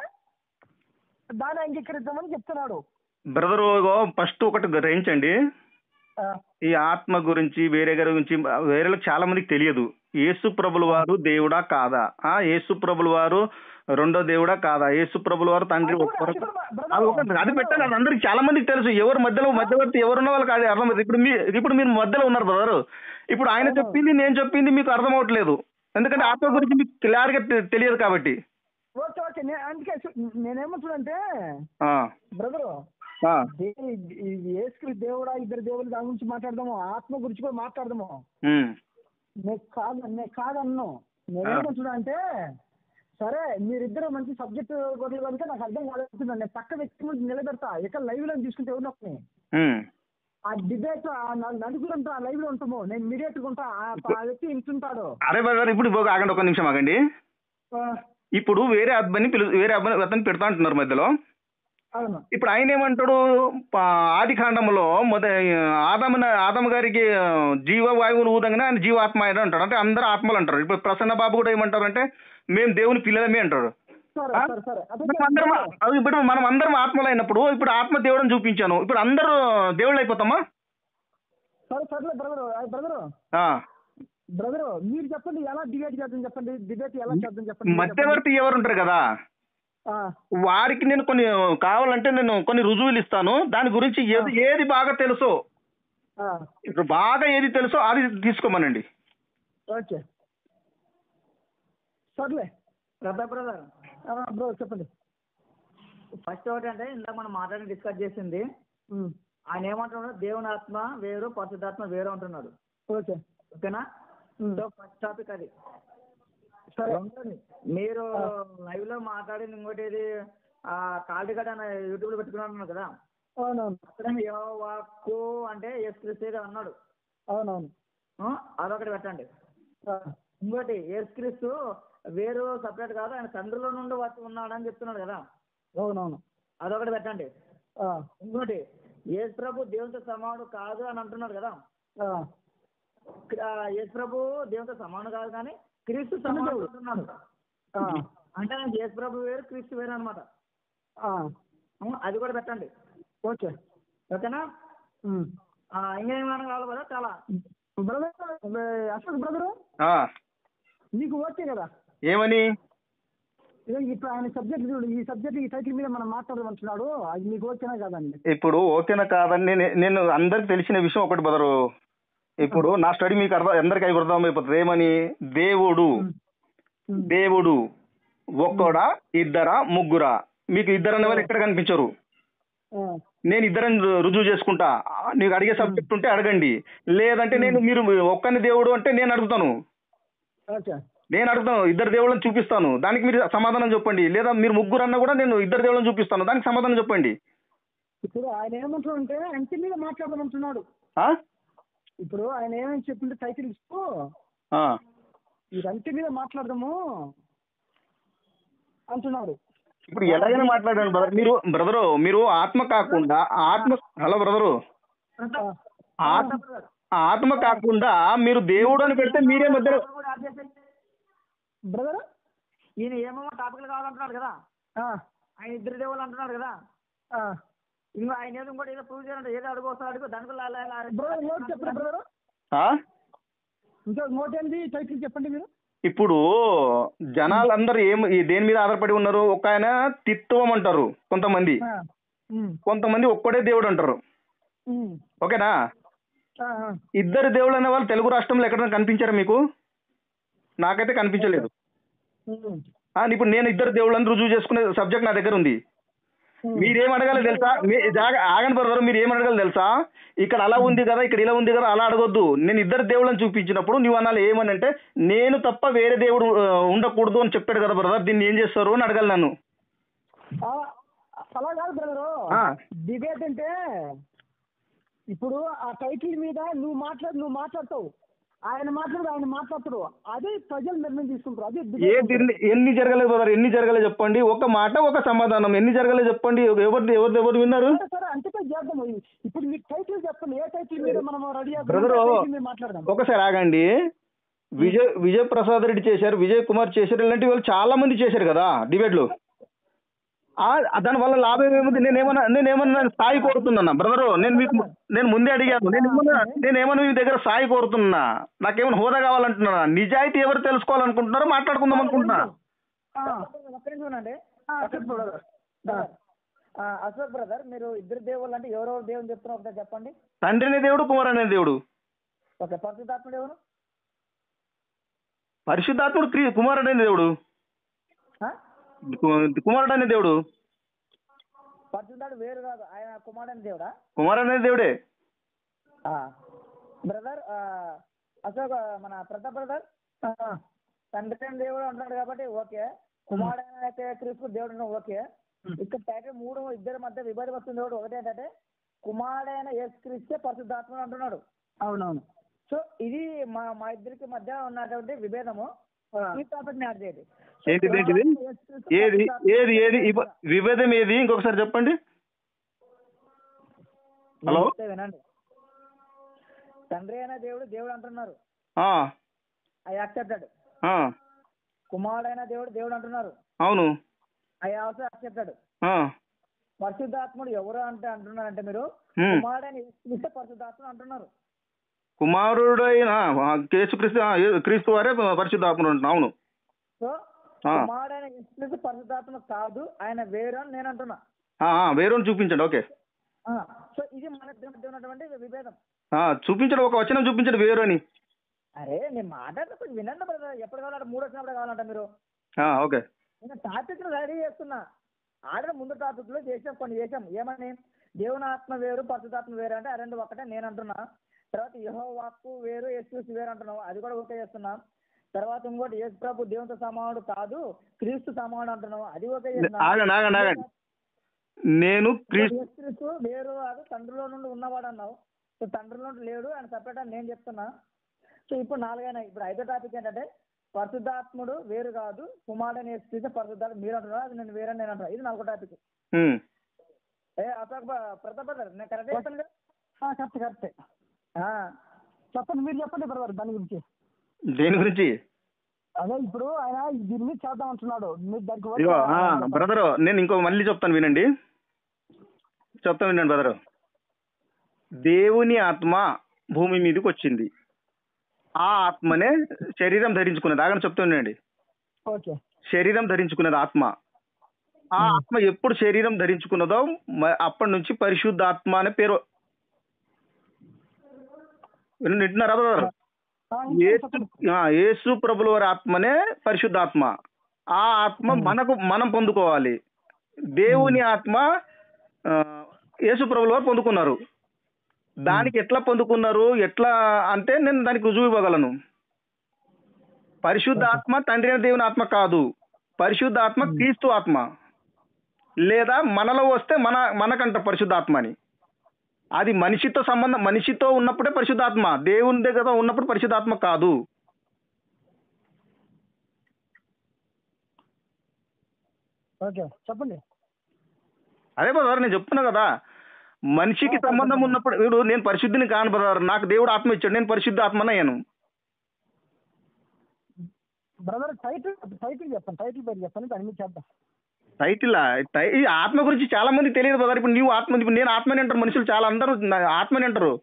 దాన్ని అంగీకరిద్దామని చెప్తున్నాడు. బ్రదరు ఫస్ట్ ఒకటి గ్రహించండి, ఈ ఆత్మ గురించి వేరే గురించి వేరే చాలా మందికి తెలియదు. యేసు ప్రభుల వారు దేవుడా కాదా? యేసు ప్రభుల వారు రెండో దేవుడా కాదా? యేసు ప్రభుల వారు తండ్రి అది పెట్టాలి, అది అందరికి చాలా మందికి తెలుసు. ఎవరు మధ్యవర్తి ఎవరున్న వాళ్ళకి అది అర్థమవుతుంది. ఇప్పుడు మీరు మధ్యలో ఉన్నారు బ్రదరు. ఇప్పుడు ఆయన చెప్పింది నేను చెప్పింది మీకు అర్థం అవట్లేదు, ఎందుకంటే ఆత్మ గురించి మీకు క్లియర్గా తెలియదు కాబట్టి. ఓకే ఓకే, అందుకే నేనేమంటున్నానంటే బ్రదరు యేసు దేవుడా ఇద్దరు దేవుడు దాని గురించి మాట్లాడదాము, ఆత్మ గురించి కూడా మాట్లాడదాము. నేను కాదన్ను. నేనేమంటున్నా అంటే సరే మీరిద్దరు మంచి సబ్జెక్ట్ కొట్టలు కనుక నాకు అర్థం కాలేస్తున్నాను, నేను పక్క వ్యక్తి గురించి నిలబెడతా. ఇక్కడ లైవ్ లో తీసుకుంటే ఎవరినొక్కని ఆ డిబేట్ నలుగురు అంతా లైవ్ లో ఉంటాము, నేను మీడియేట్ ఉంటా, ఆ వ్యక్తి ఇంటుంటాడు. అరే ఇప్పుడు ఆగండి, ఒక నిమిషం ఆగండి. ఇప్పుడు వేరే అతన్ని పెడతా అంటున్నారు మధ్యలో. ఇప్పుడు ఆయన ఏమంటాడు, ఆది కాండంలో ఆదమ గారికి జీవవాయువులు ఊదంగానే ఆయన జీవాత్మ ఆయన అంటాడు, అంటే అందరూ ఆత్మలు అంటారు. ఇప్పుడు ప్రసన్న బాబు కూడా ఏమంటారు అంటే మేము దేవుని పిల్లలమే అంటాడు. ఇప్పుడు మనం అందరం ఆత్మలు అయినప్పుడు ఇప్పుడు ఆత్మ దేవుడని చూపించాను, ఇప్పుడు అందరూ దేవుళ్ళు అయిపోతామా? బ్రదరు మీరు చెప్పండి, ఎలా డిబేట్ చేద్దాం చెప్పండి, డిబేట్ ఎలా చేద్దాం చెప్పండి. మధ్యవర్తి ఎవరు ఉంటారు కదా, వారికి నేను కావాలంటే నేను కొన్ని రుజువులు ఇస్తాను. దాని గురించి ఏది బాగా తెలుసో, ఇప్పుడు బాగా ఏది తెలుసో అది తీసుకోమనండి. ఓకే సర్లే బ్రదర్ బ్రో చెప్పండి. ఫస్ట్ ఒకటి అంటే ఇందాక మనం మాట్లాడి డిస్కస్ చేసింది, ఆయన ఏమంటున్నాడు, దేవుని ఆత్మ వేరు పరిశుద్ధాత్మ వేరు అంటున్నాడు. ఓకే ఓకేనా? సో ఫస్ట్ టాపిక్ అది. సరే మీరు లైవ్ లో మాట్లాడింది ఇంకోటి ఏది కాల్ టికెట్ అని యూట్యూబ్ లో పెట్టుకున్నాను కదా. అవునవును. అక్కడ వాక్కు అంటే యేసుక్రీస్తు అన్నాడు. అవునవును, అదొకటి పెట్టండి. ఇంకోటి యేసుక్రీస్తు వేరు సపరేట్ కాదు, ఆయన తండ్రిలో నుండి వచ్చి ఉన్నాడు అని చెప్తున్నాడు కదా. అవునవును, అదొకటి పెట్టండి. ఇంకోటి యేసు ప్రభు దేవునితో సమానుడు కాదు అని అంటున్నాడు కదా. యేసు ప్రభు దేవునితో సమానం కాదు కానీ క్రీస్తు సమానుడు అంటున్నాడు. అంటే యేసు ప్రభు వేరు క్రీస్తు వేరు అనమాట. అది కూడా పెట్టండి. ఓకే ఓకేనా? ఇంకేమైనా కావాలి కదా. చాలా బ్రదర్ అశోక్ బ్రదరు నీకు ఓకే కదా? ఏమని ఇప్పుడు ఆయన సబ్జెక్ట్ చూడు, ఈ సబ్జెక్ట్ ఈ టైటిల్ మీద మనం మాట్లాడమంటున్నాడు, అది మీకు ఓకేనా కాదండి? ఇప్పుడు ఓకేనా కాదని నేను అందరికి తెలిసిన విషయం ఒకటి బదరు. ఇప్పుడు నా స్టడీ మీకు అందరికి అర్థం అయిపోతుంది. ఏమని, దేవుడు ఒక్కడా ఇద్దరా ముగ్గురా? మీకు ఇద్దరు అనే వాళ్ళు ఎక్కడ కనిపించరు. నేను ఇద్దరని రుజువు చేసుకుంటా. నీకు అడిగే సబ్జెక్ట్ ఉంటే అడగండి, లేదంటే మీరు ఒక్కని దేవుడు అంటే నేను అడుగుతాను ఇద్దరు దేవుళ్ళని చూపిస్తాను, దానికి మీరు సమాధానం చెప్పండి. లేదా మీరు ముగ్గురు అన్నా కూడా నేను ఇద్దరు దేవుళ్ళని చూపిస్తాను, దానికి సమాధానం చెప్పండి. ఇప్పుడు ఆయన ఏమంటున్నాడు అంటే అంచె మీద మాట్లాడమంటున్నాడు. ఇప్పుడు ఆయన ఏమని చెప్పింది టైటిల్ ఇస్తూ ఆ. ఇదంటి మీద మాట్లాడదాము అంటున్నాడు. ఇప్పుడు ఎలాగైనా మాట్లాడండి బ్రదర్. మీరు ఆత్మ కాకుండా హలో బ్రదరు, ఆత్మ కాకుండా మీరు దేవుడు అని పెడితే మీరే మధ్యలో. బ్రదర్ ఈయన ఏమో టాపిక్లు కావాలంటున్నాడు కదా, ఆయన ఇద్దరు దేవుళ్ళు అంటున్నాడు కదా, ఇంకా ఆయన ఏదో ఇంకోటి ఏదో ప్రూవ్ చేయాలంటే ఏదో అడుగు వస్తాడు అడుగు దానికి బ్రదర్ నోట్ చెప్పండి బ్రదర్. ఇంకా నోట్ ఏంది టైటిల్ చెప్పండి మీరు. ఇప్పుడు జనాలందరూ దేని మీద ఆధారపడి ఉన్నారు? ఒక ఆయన తిత్వం అంటారు కొంతమంది, కొంతమంది ఒక్కడే దేవుడు అంటారు. ఓకేనా? ఇద్దరు దేవుళ్ళు అనే వాళ్ళు తెలుగు రాష్ట్రంలో ఎక్కడైనా కనిపించారా మీకు? నాకైతే కనిపించలేదు. ఇప్పుడు నేను ఇద్దరు దేవుళ్ళని రుజువు చేసుకునే సబ్జెక్ట్ నా దగ్గర ఉంది. మీరేం అడగాలి తెలుసా? ఆగండి బ్రదర్, మీరు ఏం అడగాలి తెలుసా? ఇక్కడ అలా ఉంది కదా, ఇక్కడ ఇలా ఉంది కదా, అలా అడగొద్దు. నేను ఇద్దరు దేవుళ్ళని చూపించినప్పుడు నువ్వు అనాలి ఏమని అంటే, నేను తప్ప వేరే దేవుడు ఉండకూడదు అని చెప్పాడు కదా బ్రదర్, దీన్ని ఏం చేస్తారు అని అడగాలి నన్ను. అలా కాదు బ్రదరు, డిబేట్ అంటే ఇప్పుడు ఆ టైటిల్ మీద నువ్వు మాట్లాడతావు, ఆయన మాట్లాడతాడు, అదే ప్రజలు నిర్ణయం తీసుకుంటారు. అదే ఎన్ని జరగలేదు బ్రదర్, ఎన్ని జరగలేదు చెప్పండి. ఒక మాట ఒక సమాధానం, ఎన్ని జరగలేదు చెప్పండి. ఎవరు విన్నారు? సరే అంతకే చేద్దాం. ఇప్పుడు మీకు టైటిల్ చెప్పండి, ఏ టైటిల్ మీద మనం రెడీ బ్రదర్ మాట్లాడదాం. ఒకసారి ఆగండి. విజయ్ ప్రసాద్ రెడ్డి చేశారు, విజయ్ కుమార్ చేశారు, ఇలాంటి వాళ్ళు చాలా మంది చేశారు కదా డిబేట్లు. దానివల్ల లాభం ఏముంది? నేనేమన్నా స్థాయి కోరుతున్నా బ్రదరు? నేను ముందే అడిగాను. నేనేమన్నా మీ దగ్గర స్థాయి కోరుతున్నా? నాకేమైనా హోదా కావాలంటున్నా? నిజాయితీ ఎవరు తెలుసుకోవాలనుకుంటున్నారో మాట్లాడుకుందాం అనుకుంటున్నా. అశోక్ బ్రదర్, మీరు ఇద్దరు దేవుళ్ళు అంటే ఎవరెవరు దేవుని చెప్తున్నారు ఒకసారి చెప్పండి. తండ్రి అనే దేవుడు, కుమార్ అనే దేవుడు. ఓకే, పరిశుద్ధాత్ముడు ఎవరు? పరిశుద్ధాత్ముడు కుమారుడు అనే దేవుడు. కుమారుడు అనే దేవుడు. పరిశుద్ధాడు వేరు కాదు, ఆయన కుమారుడు అనే దేవుడా? కుమారుడు అనే దేవుడే బ్రదర్. అశోక్ మన ప్రతాప్ బ్రదర్, తండ్రి అయిన దేవుడు అంటున్నాడు కాబట్టి ఓకే, కుమారుడు అయితే క్రీస్తు దేవుడు ఓకే. ఇక్కడ టైటిల్ మూడు ఇద్దరి మధ్య విభేదం వస్తుంది. దేవుడు ఒకటి ఏంటంటే కుమారుడైన యేసుక్రీస్తే పరిశుద్ధాత్ముడు అంటున్నాడు. అవునవును. సో ఇది మా ఇద్దరికి మధ్య ఉన్నటువంటి విభేదము. ఈ టాపిక్ ని యాడ్ చేయండి. ఏంటిది? ఏది విభేదం ఏది? ఇంకొకసారి చెప్పండి. హలో, వినండి. తండ్రి అయిన దేవుడు అంటున్నారు, ఐ యాక్సెప్టెడ్. కుమారుడైన దేవుడు అంటున్నారు, అవును, ఐ ఆల్సో యాక్సెప్టెడ్. పరిశుద్ధాత్ముడు ఎవరు అంటున్నారంటే మీరు కుమారుడైన యేసుక్రీస్తు పరిశుద్ధాత్ముడు అంటున్నారు. కుమారుడైన క్రీస్తు వారే పరిశుద్ధాత్ముడు అంటున్నా. అవును. సో కుమారుడైన యేసుక్రీస్తు పరిశుద్ధాత్మ కాదు, ఆయన వేరు అని నేను అంటున్నా. వేరు చూపించండి. ఓకే. సో ఇది మన మధ్య ఉన్నటువంటి విభేదం. చూపించండి, ఒక వచనం చూపించండి వేరు అని. అరే నేను మాట్లాడితే కొంచెం వినండి బ్రదర్. ఎప్పుడు కావాలంటే 3 వచ్చినప్పుడు కావాలంట మీరు. ఓకే, నేను టాపిక్ రెడీ చేస్తున్నా. ఆల్రెడీ ముందు టాపిక్ లో కొన్ని చేసాం. ఏమని? దేవుని ఆత్మ వేరు, పరిశుద్ధాత్మ వేరు అంటే ఆ రెండు ఒకటే నేను అంటున్నా. తర్వాత యెహోవా వాక్కు వేరు, యేసు వేరు అంటున్నావు, అది కూడా ఓకే చేస్తున్నా. తర్వాత ఇంకోటి యేసు ప్రభు దేవునితో సమానుడు కాదు, క్రీస్తు సమానుడు అంటున్నావు, అది ఓకే చేస్తున్నా. నేను క్రీస్తు వేరు కాదు, తండ్రిలో నుండి ఉన్నవాడు అన్నావు. సో తండ్రిలో నుండి లేడు, ఆయన సపరేట్ అని నేను చెప్తున్నా. సో ఇప్పుడు ఇప్పుడు 5వ టాపిక్ ఏంటంటే పరిశుద్ధాత్ముడు వేరు కాదు, కుమారుడైన యేసు పరిశుద్ధాత్మ మీరు అంటున్నారు, అది నేను వేరని నేను అంటున్నా. ఇది 4వ టాపిక్. ప్రతాప్ బ్రదర్, నేను కరెక్ట్ చెప్తాను కదా? కరెక్టే. చెప్పండి, మీరు చెప్పండి బ్రదర్ దాని గురించి. దేని గురించి? అదే ఇప్పుడు ఆయన దీన్ని చేద్దాం అంటున్నాడు. బ్రదర్ నేను ఇంకో మళ్ళీ చెప్తాను, వినండి బ్రదర్. దేవుని ఆత్మ భూమి మీదకి వచ్చింది, ఆ ఆత్మనే శరీరం ధరించుకున్నది. ఆగని చెప్తానండి. శరీరం ధరించుకున్నది ఆత్మ. ఆ ఆత్మ ఎప్పుడు శరీరం ధరించుకున్నదో అప్పటి నుంచి పరిశుద్ధాత్మ అనే పేరు. వింటున్నారా బ్రదర్? యేసు ప్రభుల వారి ఆత్మనే పరిశుద్ధాత్మ. ఆ ఆత్మ మనం పొందుకోవాలి. దేవుని ఆత్మ యేసు ప్రభుల వారు పొందుకున్నారు. దానికి ఎట్లా పొందుకున్నారు, ఎట్లా అంటే నేను దానికి రుజువు ఇవ్వగలను. పరిశుద్ధాత్మ తండ్రి అయిన దేవుని ఆత్మ కాదు, పరిశుద్ధాత్మ క్రీస్తు ఆత్మ. లేదా మనలో వస్తే మనకంట పరిశుద్ధాత్మ అని. అది మనిషితో సంబంధం, మనిషితో ఉన్నప్పుడే పరిశుద్ధాత్మ, దేవుని దగ్గర ఉన్నప్పుడు పరిశుద్ధాత్మ కాదు. ఓకే చెప్పండి. అదే బ్రదర్ నేను చెప్తున్నా కదా, మనిషికి సంబంధం ఉన్నప్పుడు ఇప్పుడు నేను పరిశుద్ధిని కాను బ్రదర్, నాకు దేవుడు ఆత్మ ఇచ్చాడు, నేను పరిశుద్ధ ఆత్మని అయ్యాను. బ్రదర్ టైటిల్ చెప్పండి, టైటిల్ పేరు చెప్పండి, దాని మీద చేద్దాం. టైటిల్ ఈ ఆత్మ గురించి చాలా మంది తెలియదు బ్రదర్. ఇప్పుడు నీవు ఆత్మ, ఇప్పుడు నేను ఆత్మని అంటారు మనుషులు, చాలా అందరూ ఆత్మని అంటారు.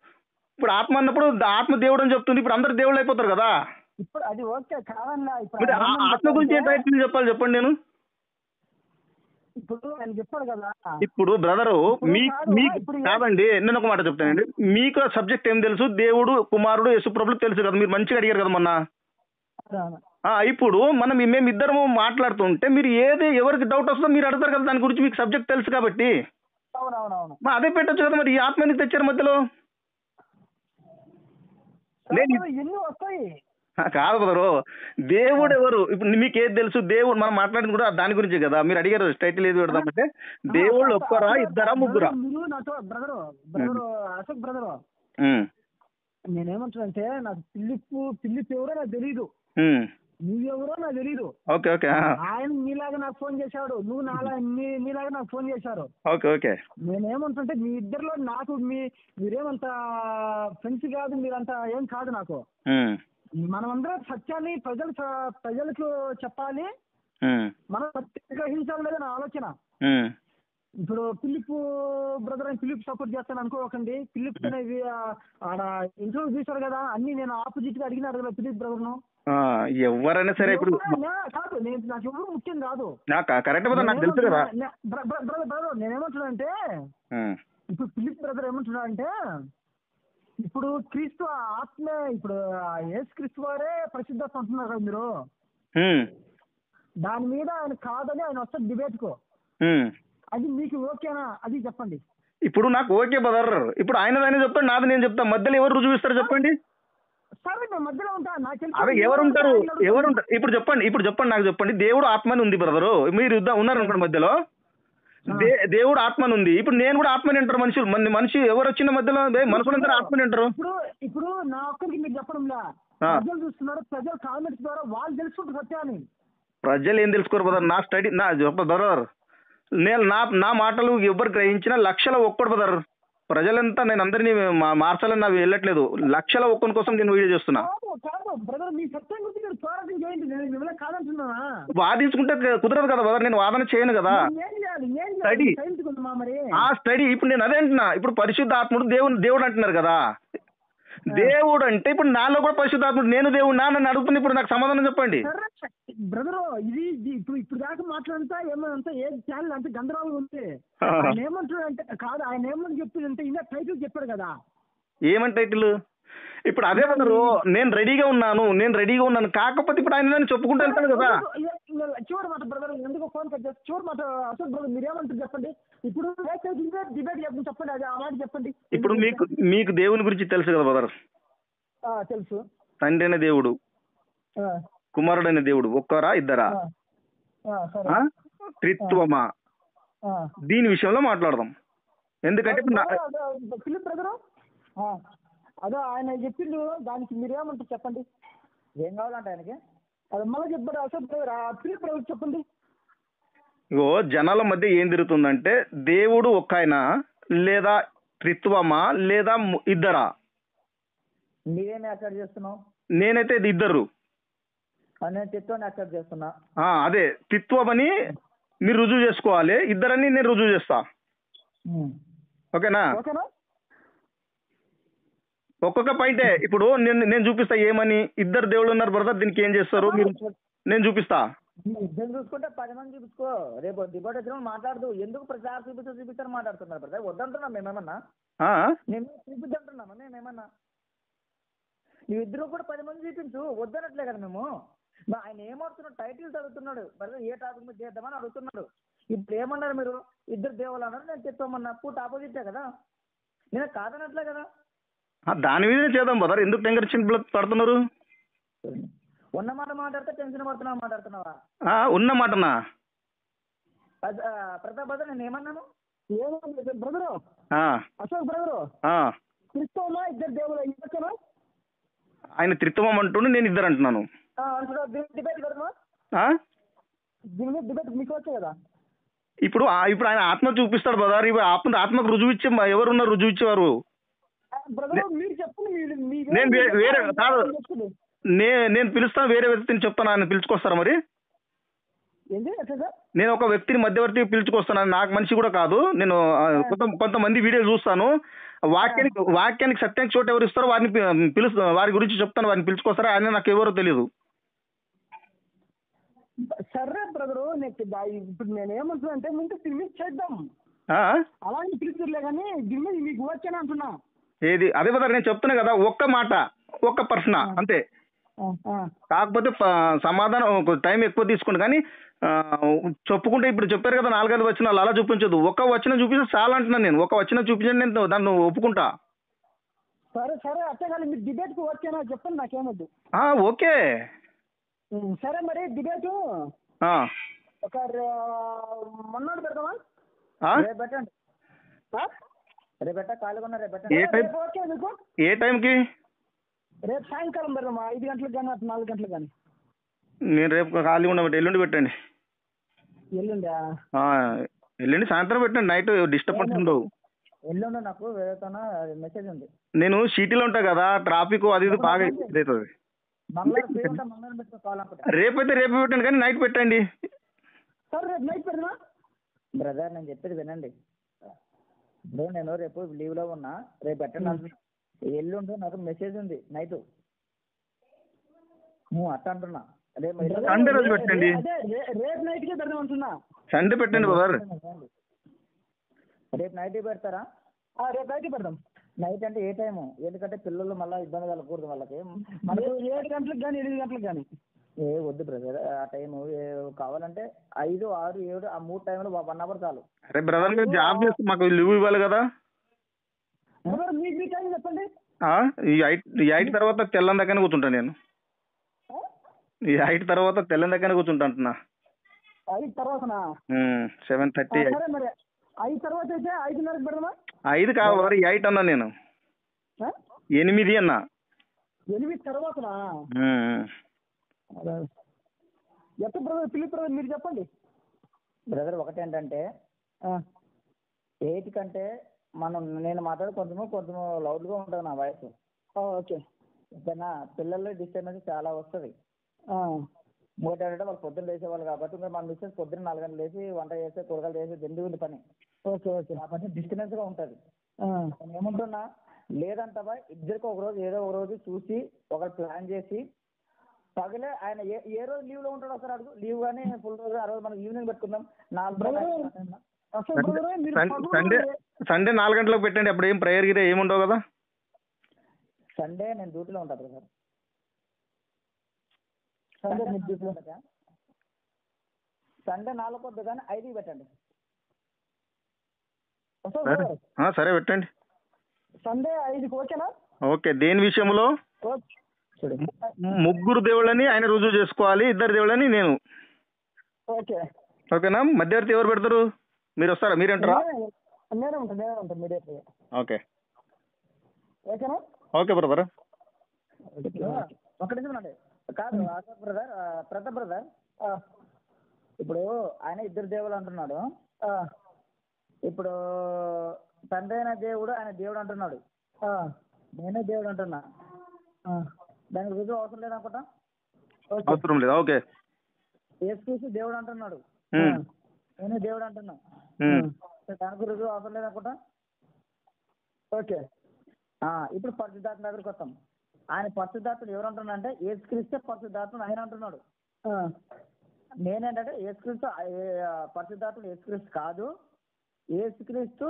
ఇప్పుడు ఆత్మ అన్నప్పుడు ఆత్మ దేవుడు అని చెప్తుంది, ఇప్పుడు అందరు దేవుళ్ళు అయిపోతారు కదా. ఇప్పుడు అది ఓకే కాదన్నా, ఇప్పుడు ఆత్మ గురించి ఏ టైటిల్ చెప్పాలి చెప్పండి నేను. ఇప్పుడు ఆయన చెప్పాడు కదా. ఇప్పుడు బ్రదరు మీకు కాదండి, నేను ఒక మాట చెప్తానండి, మీకు సబ్జెక్ట్ ఏం తెలుసు, దేవుడు కుమారుడు యేసుప్రభులు తెలుసు కదా, మీరు మంచిగా అడిగారు కదా మొన్న. ఇప్పుడు మేము ఇద్దరము మాట్లాడుతుంటే మీరు ఎవరికి డౌట్ వస్తుందో మీరు అడుగుతారు కదా, దాని గురించి మీకు సబ్జెక్ట్ తెలుసు కాబట్టి అదే పెట్టచ్చు కదా. మరి ఈ ఆత్మ ఎందుకు తెచ్చారు మధ్యలో? ఎన్ని వస్తాయి కాదు బ్రదరు, దేవుడు ఎవరు, ఇప్పుడు మీకు ఏది తెలుసు, దేవుడు మనం మాట్లాడింది కూడా దాని గురించే కదా. మీరు అడిగారు టైటిల్ ఏది పెడదామంటే, దేవుళ్ళు ఒక్కరా ఇద్దరా ముగ్గురా? అశోక్ బ్రదరు నేనేమంటానంటే, నాకు పిల్లిప్ ఎవరో నాకు తెలీదు, నువ్వెవరో నాకు తెలీదు. Okay okay. ఆయన నీలాగా నాకు ఫోన్ చేశాడు, నువ్వు నీలాగా నాకు ఫోన్ చేశారు. Okay okay. నేనేమంటుంటే మీ ఇద్దరిలో నాకు మీరేమంత ఫ్రెండ్స్ కాదు, మీరంతా ఏం కాదు నాకు. మనమందరం సత్యాన్ని ప్రజలకు చెప్పాలి, మనం సత్యం గ్రహించాలి లేదా నా ఆలోచన. ఇప్పుడు ఫిలిప్ బ్రదర్ అని ఫిలిప్ సపోర్ట్ చేస్తాను అనుకోకండి. ఫిలిప్ అనేది ఆడ ఇంటర్వ్యూ చూశారు కదా, అన్ని నేను ఆపోజిట్ గా అడిగినారు కదా ఫిలిప్ బ్రదర్ ను. ఎవరైనా సరే ఇప్పుడు కాదు, నాకు ఎవరు ముఖ్యం కాదు, కరెక్ట్ నాకు తెలుసు కదా. బ్రదర్ నేనేమంటున్నానంటే, ఇప్పుడు ఫిలిప్ బ్రదర్ ఏమంటున్నాడంటే, ఇప్పుడు క్రీస్తు ఆత్మ, ఇప్పుడు యేసు క్రీస్తు వారే పరిశుద్ధాత్మ అంటున్నారు కదా మీరు, దాని మీద ఆయన కాదని ఆయన వస్తారు డిబేట్ కు, అది మీకు ఓకేనా? అది చెప్పండి. ఇప్పుడు నాకు ఓకే బ్రదర్, ఇప్పుడు ఆయన చెప్తాను, నాది నేను చెప్తాను, మధ్యలో ఎవరు రుజువిస్తారు చెప్పండి. సరే నేను మధ్యలో ఉంటా, అదే ఎవరుంటారు? ఇప్పుడు చెప్పండి నాకు చెప్పండి. దేవుడు ఆత్మని ఉంది బ్రదరు, మీరు ఉన్నారు అనుకోండి మధ్యలో, దేవుడు ఆత్మని ఉంది, ఇప్పుడు నేను కూడా ఆత్మని అంటారు మనుషులు. మనిషి ఎవరు వచ్చిన మధ్యలో మనుషులందరూ ఆత్మని అంటారు. ఇప్పుడు నా ఒక్కరికి మీరు చెప్పడంలా, ప్రజలు చూస్తున్నారు, ప్రజలు కామెంట్స్ ద్వారా వాళ్ళు తెలుసుకుంటారు సత్యాన్ని. ప్రజలు ఏం తెలుసుకోరు బ్రదర్, నా స్టడీ బ్రదర్, నేను నా మాటలు ఎవరు గ్రహించినా లక్షల ఒక్కడు బ్రదర్. ప్రజలంతా నేను అందరినీ మార్చాలని నాకు వెళ్ళట్లేదు, లక్షల ఒక్కని కోసం నేను వీడియో చేస్తున్నా. వాదించుకుంటే కుదరదు కదా బ్రదర్, నేను వాదన చేయను కదా. స్టడీ ఇప్పుడు నేను అదే అంటున్నా, ఇప్పుడు పరిశుద్ధాత్ముడు దేవుడు అంటున్నారు కదా. దేవుడు అంటే ఇప్పుడు నాలో కూడా పరిశుద్ధాత్ముడు, నేను దేవుడు నన్ను అడుగుతున్నా, ఇప్పుడు నాకు సమాధానం చెప్పండి బ్రదర్. ఇది ఇప్పుడు దాకా మాట్లాడంతా ఏమంతా ఏ ఛానల్ అంత గందరగోళం ఉంది. ఆయన ఏమంటాడంటే కాదు, ఆయన ఏమని చెప్తుందంటే ఇందా టైటిల్ చెప్పాడు కదా. ఏమని టైటిల్? ఇప్పుడు అదే బ్రదరు, నేను రెడీగా ఉన్నాను కాకపోతే ఇప్పుడు ఆయన నన్ను చెప్పుకుంటూ వెళ్తాను కదా. చివరి మాట బ్రదర్, ఎందుకు ఫోన్ కట్ చేస్తే చివరి మాట అశోక్ బ్రదర్ మీరేమంటారు చెప్పండి. ఇప్పుడు డిబేట్ చెప్పండి, అది ఆ మాట చెప్పండి. ఇప్పుడు మీకు దేవుని గురించి తెలుసు కదా బ్రదర్? తెలుసు. తండ్రి అనే దేవుడు, కుమారుడైన దేవుడు ఒక్కరా ఇద్దరా, త్రిత్వమా, దీని విషయంలో మాట్లాడదాం. ఎందుకంటే ఫిలిప్ బ్రదర్ అదే ఆయన చెప్పిండు, దానికి మీరేమంటారు చెప్పండి. ఏం కావాలంటే ఆయనకి అది మళ్ళీ చెప్పాడు అశోక్ బ్రదర్. ఫిలిప్ బ్రదర్ చెప్పండి. ఇగో జనాల మధ్య ఏం తిరుగుతుందంటే, దేవుడు ఒక్క ఆయన లేదా త్రిత్వమా లేదా ఇద్దరా? మీరేమి యాక్సెప్ట్ చేస్తున్నావు? నేనైతే ఇది ఇద్దరు. నేను త్రిత్వాన్ని యాక్సెప్ట్ చేస్తున్నా. అదే త్రిత్వమని మీరు రుజువు చేసుకోవాలి, ఇద్దరని నేను రుజువు చేస్తా. ఓకేనా? ఒక్కొక్క పాయింటే. ఇప్పుడు నేను చూపిస్తా ఏమని. ఇద్దరు దేవుళ్ళు ఉన్నారు బ్రదర్, దీనికి ఏం చేస్తారు మీరు, నేను చూపిస్తా. ఇద్దరు చూసుకుంటే 10 మంది చూపించుకో, రేపు డిబేట్ వచ్చినప్పుడు మాట్లాడదు. ఎందుకు ప్రచారం చూపిస్తారు మాట్లాడుతున్నారు బ్రదర్? వద్దంటున్నాం మేమేమన్నా, మేము చూపిద్దంటున్నాము మేమేమన్నా. నువ్విద్దరు కూడా 10 మంది చూపించు, వద్దనట్లే కదా మేము. ఆయన ఏమడుతున్నాడు, టైటిల్స్ అడుగుతున్నాడు బ్రదర్, ఏ టాపిక్ మీద చేద్దామని అడుగుతున్నాడు. ఇప్పుడు ఏమన్నారు మీరు? ఇద్దరు దేవుళ్ళు అన్నారు, నేను చెప్తామన్నా. పూర్తి ఆపోజిటే కదా, నేను కాదనట్లే కదా. దాని మీదనే చేద్దాం బ్రదర్, ఎందుకు టెన్షన్ పడుతున్నారు? ఉన్న మాట మాట్లాడితే టెన్షన్ మాట్లాడుతున్నావా? ఉన్న మాటనా ప్రతాప్ బ్రదర్, నేను ఏమన్నాను? ఏమో బ్రదరు, ఆ, అశోక్ బ్రదరు, ఆ. క్రిస్తవమా ఇద్దరు దేవుడు ఇవ్వచ్చనా? ఆయన త్రిత్వం అంటుండు, నేను ఇద్దరు అంటున్నాను. అంటున్నా డిబేట్ కదమ్మా, ఆ? దీని మీద డిబేట్ మీకు వచ్చే కదా. ఇప్పుడు ఇప్పుడు ఆయన ఆత్మ చూపిస్తాడు బ్రదర్. ఇప్పుడు ఆత్మకు రుజువు ఇచ్చే ఎవరున్నారు రుజువు ఇచ్చేవారు? బ్రదరు మీరు చెప్పండి, నేను వేరే కాదు, నేను పిలుస్తాను వేరే వ్యక్తిని చెప్తాను, ఆయన పిలుచుకొస్తారా మరి? ఏంటి ఎట్లా సార్? నేను ఒక వ్యక్తిని మధ్యవర్తి పిలుచుకొస్తాను, నాకు మనిషి కూడా కాదు. నేను కొంతమంది వీడియో చూస్తాను, వాక్యానికి సత్యానికి చోటు ఎవరు ఇస్తారో వారిని వారి గురించి చెప్తాను, వారిని పిలుచుకొస్తారా? ఆయన నాకు ఎవరో తెలియదు. సరే బ్రదరు, ఇప్పుడు నేను ఏమంటున్నా అంటే ముందు దీని మీద చేద్దాం, అలాగే పిలుచులే కానీ దీని మీద మీకు వచ్చాను అంటున్నా. ఏది అదే బ్రదర్, నేను చెప్తున్నా కదా, ఒక్క మాట ఒక్క ప్రశ్న అంతే. కాకపోతే సమాధానం టైం ఎక్కువ తీసుకోండి, కానీ చెప్పుకుంటే ఇప్పుడు చెప్పారు కదా 4-5 వచనాలు, అలా చూపించదు. ఒక వచనం చూపిస్తే చాలా అంటున్నాను నేను. ఒక వచనం చూపించండి, నేను దాన్ని ఒప్పుకుంటా. సరే సరే, అట్టే కానీ మీరు డిబేట్కి వచ్చానా చెప్పండి, నాకేమొద్దు. ఓకే సరే మరి డిబేట్ ఒక మొన్నటి పెడదామా? రేపు పెట్టండి, రేపు పెట్ట ఖాళీగా ఉన్నా రేపు పెట్టండి. ఓకే మీకు ఏ టైంకి? రేపు సాయంకాలం పెడదామా, 5 గంటలకు కానీ 4 గంటలకు కానీ? నేను రేపు ఖాళీగా ఉండబట్టి ఎల్లుండి పెట్టండి. ఎల్లుండా? ఎల్లుండి సాయంత్రం పెట్టండి, నైట్ డిస్టర్బెన్స్ ఉండవు. ఎల్లుండి నాకు వేరేతోన మెసేజ్ ఉంది. నేను సిటీలో ఉంటా కదా, ట్రాఫిక్ అది ఇది బాగా అవుతుంది. రేపైతే రేపు పెట్టండి, కానీ నైట్ పెట్టండి. సార్ రేపు నైట్ పెడదా? బ్రదర్ నేను చెప్పేది వినండి. ఇప్పుడు నేను రేపు లీవ్లో ఉన్నా, రేపు పెట్టండి. ఎల్లుండి నాకు మెసేజ్ ఉంది నైట్, అట్ట అంటున్నా. సండే రోజు పెట్టండి, రేపు నైట్కే పెడదాం అంటున్నా. సండే పెట్టండి బ్రదర్. రేపు నైట్ పెడతారా? రేపు నైట్ పెడదాం. నైట్ అంటే ఏ టైము? ఎందుకంటే పిల్లలు మళ్ళీ ఇబ్బంది కలగకూడదు వాళ్ళకి. మనకు 7 గంటలకు కానీ 8 గంటలకు కానీ. వద్దు బ్రదర్, ఆ టైము కావాలంటే 5, 6, 7 ఆ 3 టైంలో 1 అవర్ చాలు. అరే బ్రదర్, మీరు జాబ్ చేస్తే మాకు లీవ్ ఇవ్వాలి కదా. మీ టైం చెప్పండి. ఈ 8 తర్వాత తెల్లని దగ్గర కూర్చుంటాను నేను. ఈ 8 తర్వాత తెల్లని దగ్గర కూర్చుంటా అంటున్నా. 5 తర్వాతనా? 7:30. సరే మరి 5 తర్వాత అయితే 5:30కి పెడదామా? 5 కాదు బ్రదర్, 8 అన్నా నేను. 8 అన్నా. 8 తర్వాతనా? ఎంత బ్రదర్ ఫిలిప్ బ్రదర్ మీరు చెప్పండి. బ్రదర్ ఒకటేంటంటే 8 కంటే నేను మాట్లాడే కొంచెం లౌడ్గా ఉంటుంది నా వాయిస్. ఓకే ఓకేనా? పిల్లల్లో డిస్టర్బెన్స్ చాలా వస్తుంది. ఇంకోటి ఏంటంటే వాళ్ళు పొద్దున్న లేచేవాళ్ళు కాబట్టి మన మిస్సెస్ పొద్దున్న 4 గంటలు లేచి వంట చేస్తే కూరగాయలు చేసి దండి ఉంది పని. ఓకే ఓకే, ఆ పని డిస్టర్బెన్స్గా ఉంటుంది. ఏమంటున్నా లేదంటవా, ఇద్దరికి ఒక రోజు ఏదో ఒక రోజు చూసి ఒకరు ప్లాన్ చేసి పగలే ఆయన ఏ రోజు లీవ్లో ఉంటాడో ఒకసారి అడుగు. లీవ్ కానీ ఫుల్ రోజు ఆ రోజు మనం ఈవినింగ్ పెట్టుకుందాం. సండే 4 గంటలకు పెట్టండి, అప్పుడు ఏం ప్రేయర్ గిరే ఏముండవు కదా. సండే నేను డ్యూటీలో ఉంటాను కదా. సండే 4 పొద్దు కానీ 5కి పెట్టండి. సరే పెట్టండి. సండే 5కి ఓకేనా? ఓకే. దేని విషయంలో? ముగ్గురు దేవుళ్ళని ఆయన రుజువు చేసుకోవాలి, 2 దేవుళ్ళని నేను. ఓకే ఓకేనా? మధ్యవర్తి ఎవరు పెడతారు? మీరు వస్తారా? మీరేంటారా? నేను ఉంటాను మీడియేటర్. ఓకే ఓకేనా? Okay brother. ఒక నిమిషం అండి. కాదు అశోక్ బ్రదర్, ప్రతాప్ బ్రదర్, ఇప్పుడు ఆయన 2 దేవుళ్ళు అంటున్నాడు. ఇప్పుడు తండ్రి అయిన దేవుడు ఆయన దేవుడు అంటున్నాడు, నేనే దేవుడు అంటున్నా. దానికి రుజువు అవసరం లేదనుకుంటా. అవసరం లేదు. ఓకే. యేసుక్రీస్తు దేవుడు అంటున్నాడు, నేనే దేవుడు అంటున్నా. దానికి రుజువు అవసరం లేదనుకుంటా. ఓకే. ఇప్పుడు పరిశుద్ధాత్మ దగ్గరికి వస్తాం. ఆయన పరిశుద్ధాత్ముడు ఎవరు అంటున్నా అంటే యేసుక్రీస్తే పరిశుద్ధాత్ముడు ఆయన అంటున్నాడు. నేనేంటంటే యేసుక్రీస్తు పరిశుద్ధాత్ముడు యేసుక్రీస్తు కాదు, యేసుక్రీస్తు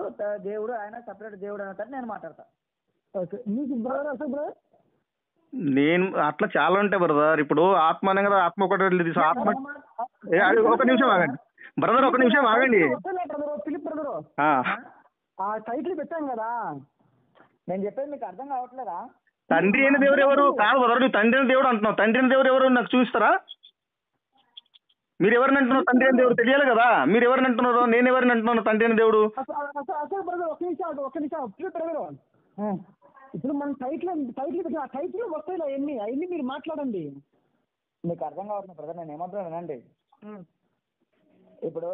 దేవుడు ఆయన సపరేట్ దేవుడు అని నేను మాట్లాడతా. ఓకే. మీకు బ్రదర్ అసలు బ్రదర్ నేను అట్లా చాలా ఉంటాయి బ్రదర్. ఇప్పుడు ఆత్మ అనే కదా, ఆత్మ ఒకటి ఆత్మ. ఒక నిమిషం ఆగండి బ్రదర్, ఒక నిమిషం ఆగండి. ఫిలిప్ బ్రదర్, ఆ టైటిల్ పెట్టాం కదా, నేను చెప్పేది మీకు అర్థం కావట్లేదా? తండ్రి అయిన దేవుడు ఎవరు? కాదు బ్రదర్, నువ్వు తండ్రి అయిన దేవుడు అంటున్నావు. తండ్రి అయిన దేవుడు ఎవరు నాకు చూపిస్తారా? మీరు ఎవరిని అంటున్నారు తండ్రి అని దేవుడు తెలియాలి కదా. మీరు ఎవరిని అంటున్నారు, నేను ఎవరిని అంటున్నాను తండ్రి అని దేవుడు? అసలు బ్రదర్ ఒక్క నిమిషం బ్రదర్, ఇప్పుడు మన టైటిల్ పెట్టిన టైటిల్ వస్తాయి అవన్నీ మీరు మాట్లాడండి. మీకు అర్థం కావట్లేదు బ్రదర్, నేను ఏమంటున్నాను వినండి. ఇప్పుడు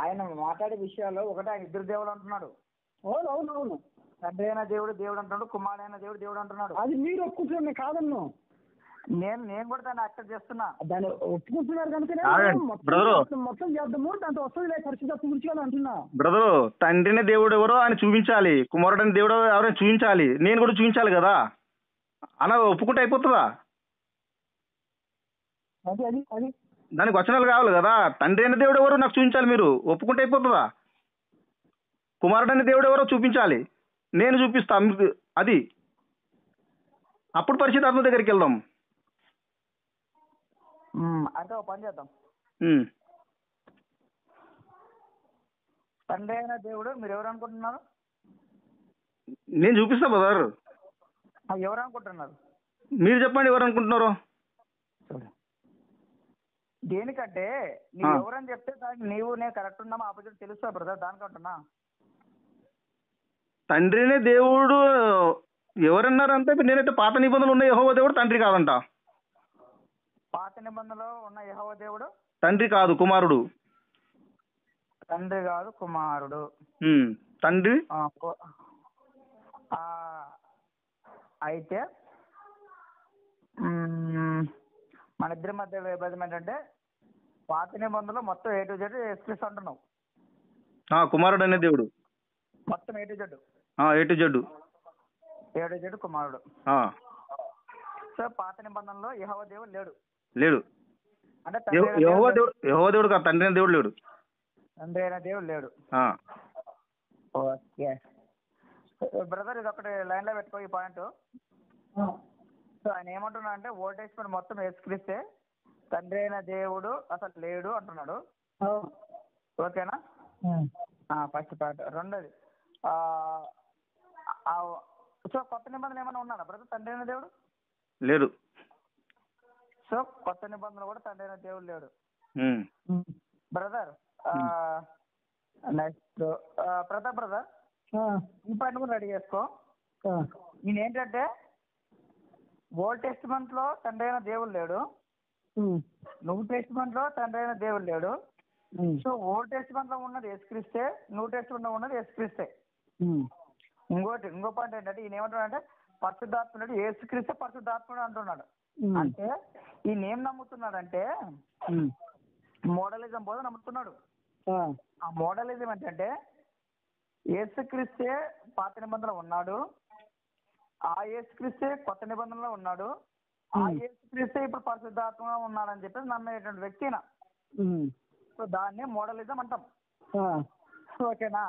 ఆయన మాట్లాడే విషయాల్లో ఒకటి ఆయన ఇద్దరు దేవుడు అంటున్నాడు. అవును తండ్రి అయిన దేవుడు దేవుడు అంటున్నాడు, కుమారుడైన దేవుడు దేవుడు అంటున్నాడు. అది మీరు ఒప్పుకుంటున్నారు, నేను కాదన్ను. నేను కూడా దాన్ని యాక్సెప్ట్ చేస్తున్నా. దాన్ని ఒప్పుకుంటున్నారు కనుక మొత్తం చేద్దాము, దాంతో వస్తుంది పరిస్థితి గురించి అని అంటున్నా. బ్రదరు, తండ్రిని దేవుడు ఎవరో ఆయన చూపించాలి, కుమారుడని దేవుడు ఎవరో చూపించాలి, నేను కూడా చూపించాలి కదా. అలా ఒప్పుకుంటే అయిపోతుందా? అది దానికి వచనాలు కావాలి కదా. తండ్రి అయిన దేవుడు ఎవరో నాకు చూపించాలి, మీరు ఒప్పుకుంటే అయిపోతుందా? కుమారుడని దేవుడు ఎవరో చూపించాలి, నేను చూపిస్తా మీకు. అది అప్పుడు పరిశుద్ధాత్మ దగ్గరికి వెళ్దాం. అయితే ఒక పని చేద్దాం. తండ్రి అయిన దేవుడు మీరు ఎవరు అనుకుంటున్నారు? నేను చూపిస్తా బ్రదర్. ఎవరు అనుకుంటున్నారు? మీరు చెప్పండి ఎవరు అనుకుంటున్నారు. దేనికంటే నీవు ఎవరని చెప్తే దానికి నీవు నేను కరెక్ట్ ఉన్నామా ఆపోజిట్ తెలుస్తా బ్రదర్, దానికంటున్నా. తండ్రినే దేవుడు ఎవరన్నారంటే నేనైతే పాత నిబంధనలు ఉన్న యెహోవా దేవుడు తండ్రి కాదంట. పాత నిబంధనలో ఉన్న యెహోవా దేవుడు తండ్రి కాదు, కుమారుడు. తండ్రి కాదు, కుమారుడు. తండ్రి అయితే మన ఇద్దరి మధ్య విభేదం ఏంటంటే పాత నిబంధనలో మొత్తం A to Z ఎక్స్ప్రెస్ అంటున్నావు. కుమారుడు అనే దేవుడు మొత్తం A to Z. A to Z కుమారుడు. సో పాత నిబంధనలో యెహోవా దేవుడు లేడు. అంటే యెహోవా దేవుడు కాదు, తండ్రి అయిన దేవుడు లేడు. తండ్రి అయిన దేవుడు లేడు. ఓకే బ్రదర్, ఇది ఒకటి లైన్ లో పెట్టుకో ఈ పాయింట్. సో ఆయన ఏమంటున్నా అంటే ఓల్డ్ టెస్ట్మెంట్ మొత్తం యేసుక్రీస్తే, తండ్రి అయిన దేవుడు అసలు లేడు అంటున్నాడు. ఓకేనా? First point. రెండోది, సో కొత్త నిబంధన ఏమైనా ఉన్నాడా బ్రదర్ తండ్రి అయిన దేవుడు? లేడు. సో కొత్త నిబంధన కూడా తండ్రి అయిన దేవుడు లేడు. బ్రదర్ నెక్స్ట్ ప్రతాప్ బ్రదర్, ఈ పాయింట్ కూడా రెడీ చేసుకో. నేనేంటంటే ఓల్డ్ టెస్ట్మెంట్ లో తండ్రి అయిన దేవుడు లేడు, న్యూ టెస్ట్మెంట్ లో తండ్రి అయిన దేవుడు లేడు. సో ఓల్డ్ టెస్ట్మెంట్ లో ఉన్నది యేసుక్రీస్తే, న్యూ టెస్ట్మెంట్ లో ఉన్నది యేసుక్రీస్తే. ఇంకో పాయింట్ ఏంటంటే ఈయన ఏమంటున్నాడంటే పరిశుద్ధాత్ముడు యేసుక్రీస్తే పరిశుద్ధాత్ముడు అంటున్నాడు. అంటే ఈయన ఏం నమ్ముతున్నాడంటే మోడలిజం బోధ నమ్ముతున్నాడు. ఆ మోడలిజం ఏంటంటే యేసుక్రీస్తే పాత నిబంధనలో ఉన్నాడు, ఆ యేసుక్రీస్తే కొత్త నిబంధనలో ఉన్నాడు, ఆ యేసుక్రీస్తే ఇప్పుడు పరిశుద్ధాత్మగా ఉన్నాడని చెప్పేసి నమ్మేటువంటి వ్యక్తిన. సో దాన్ని మోడలిజం అంటాం. ఓకేనా?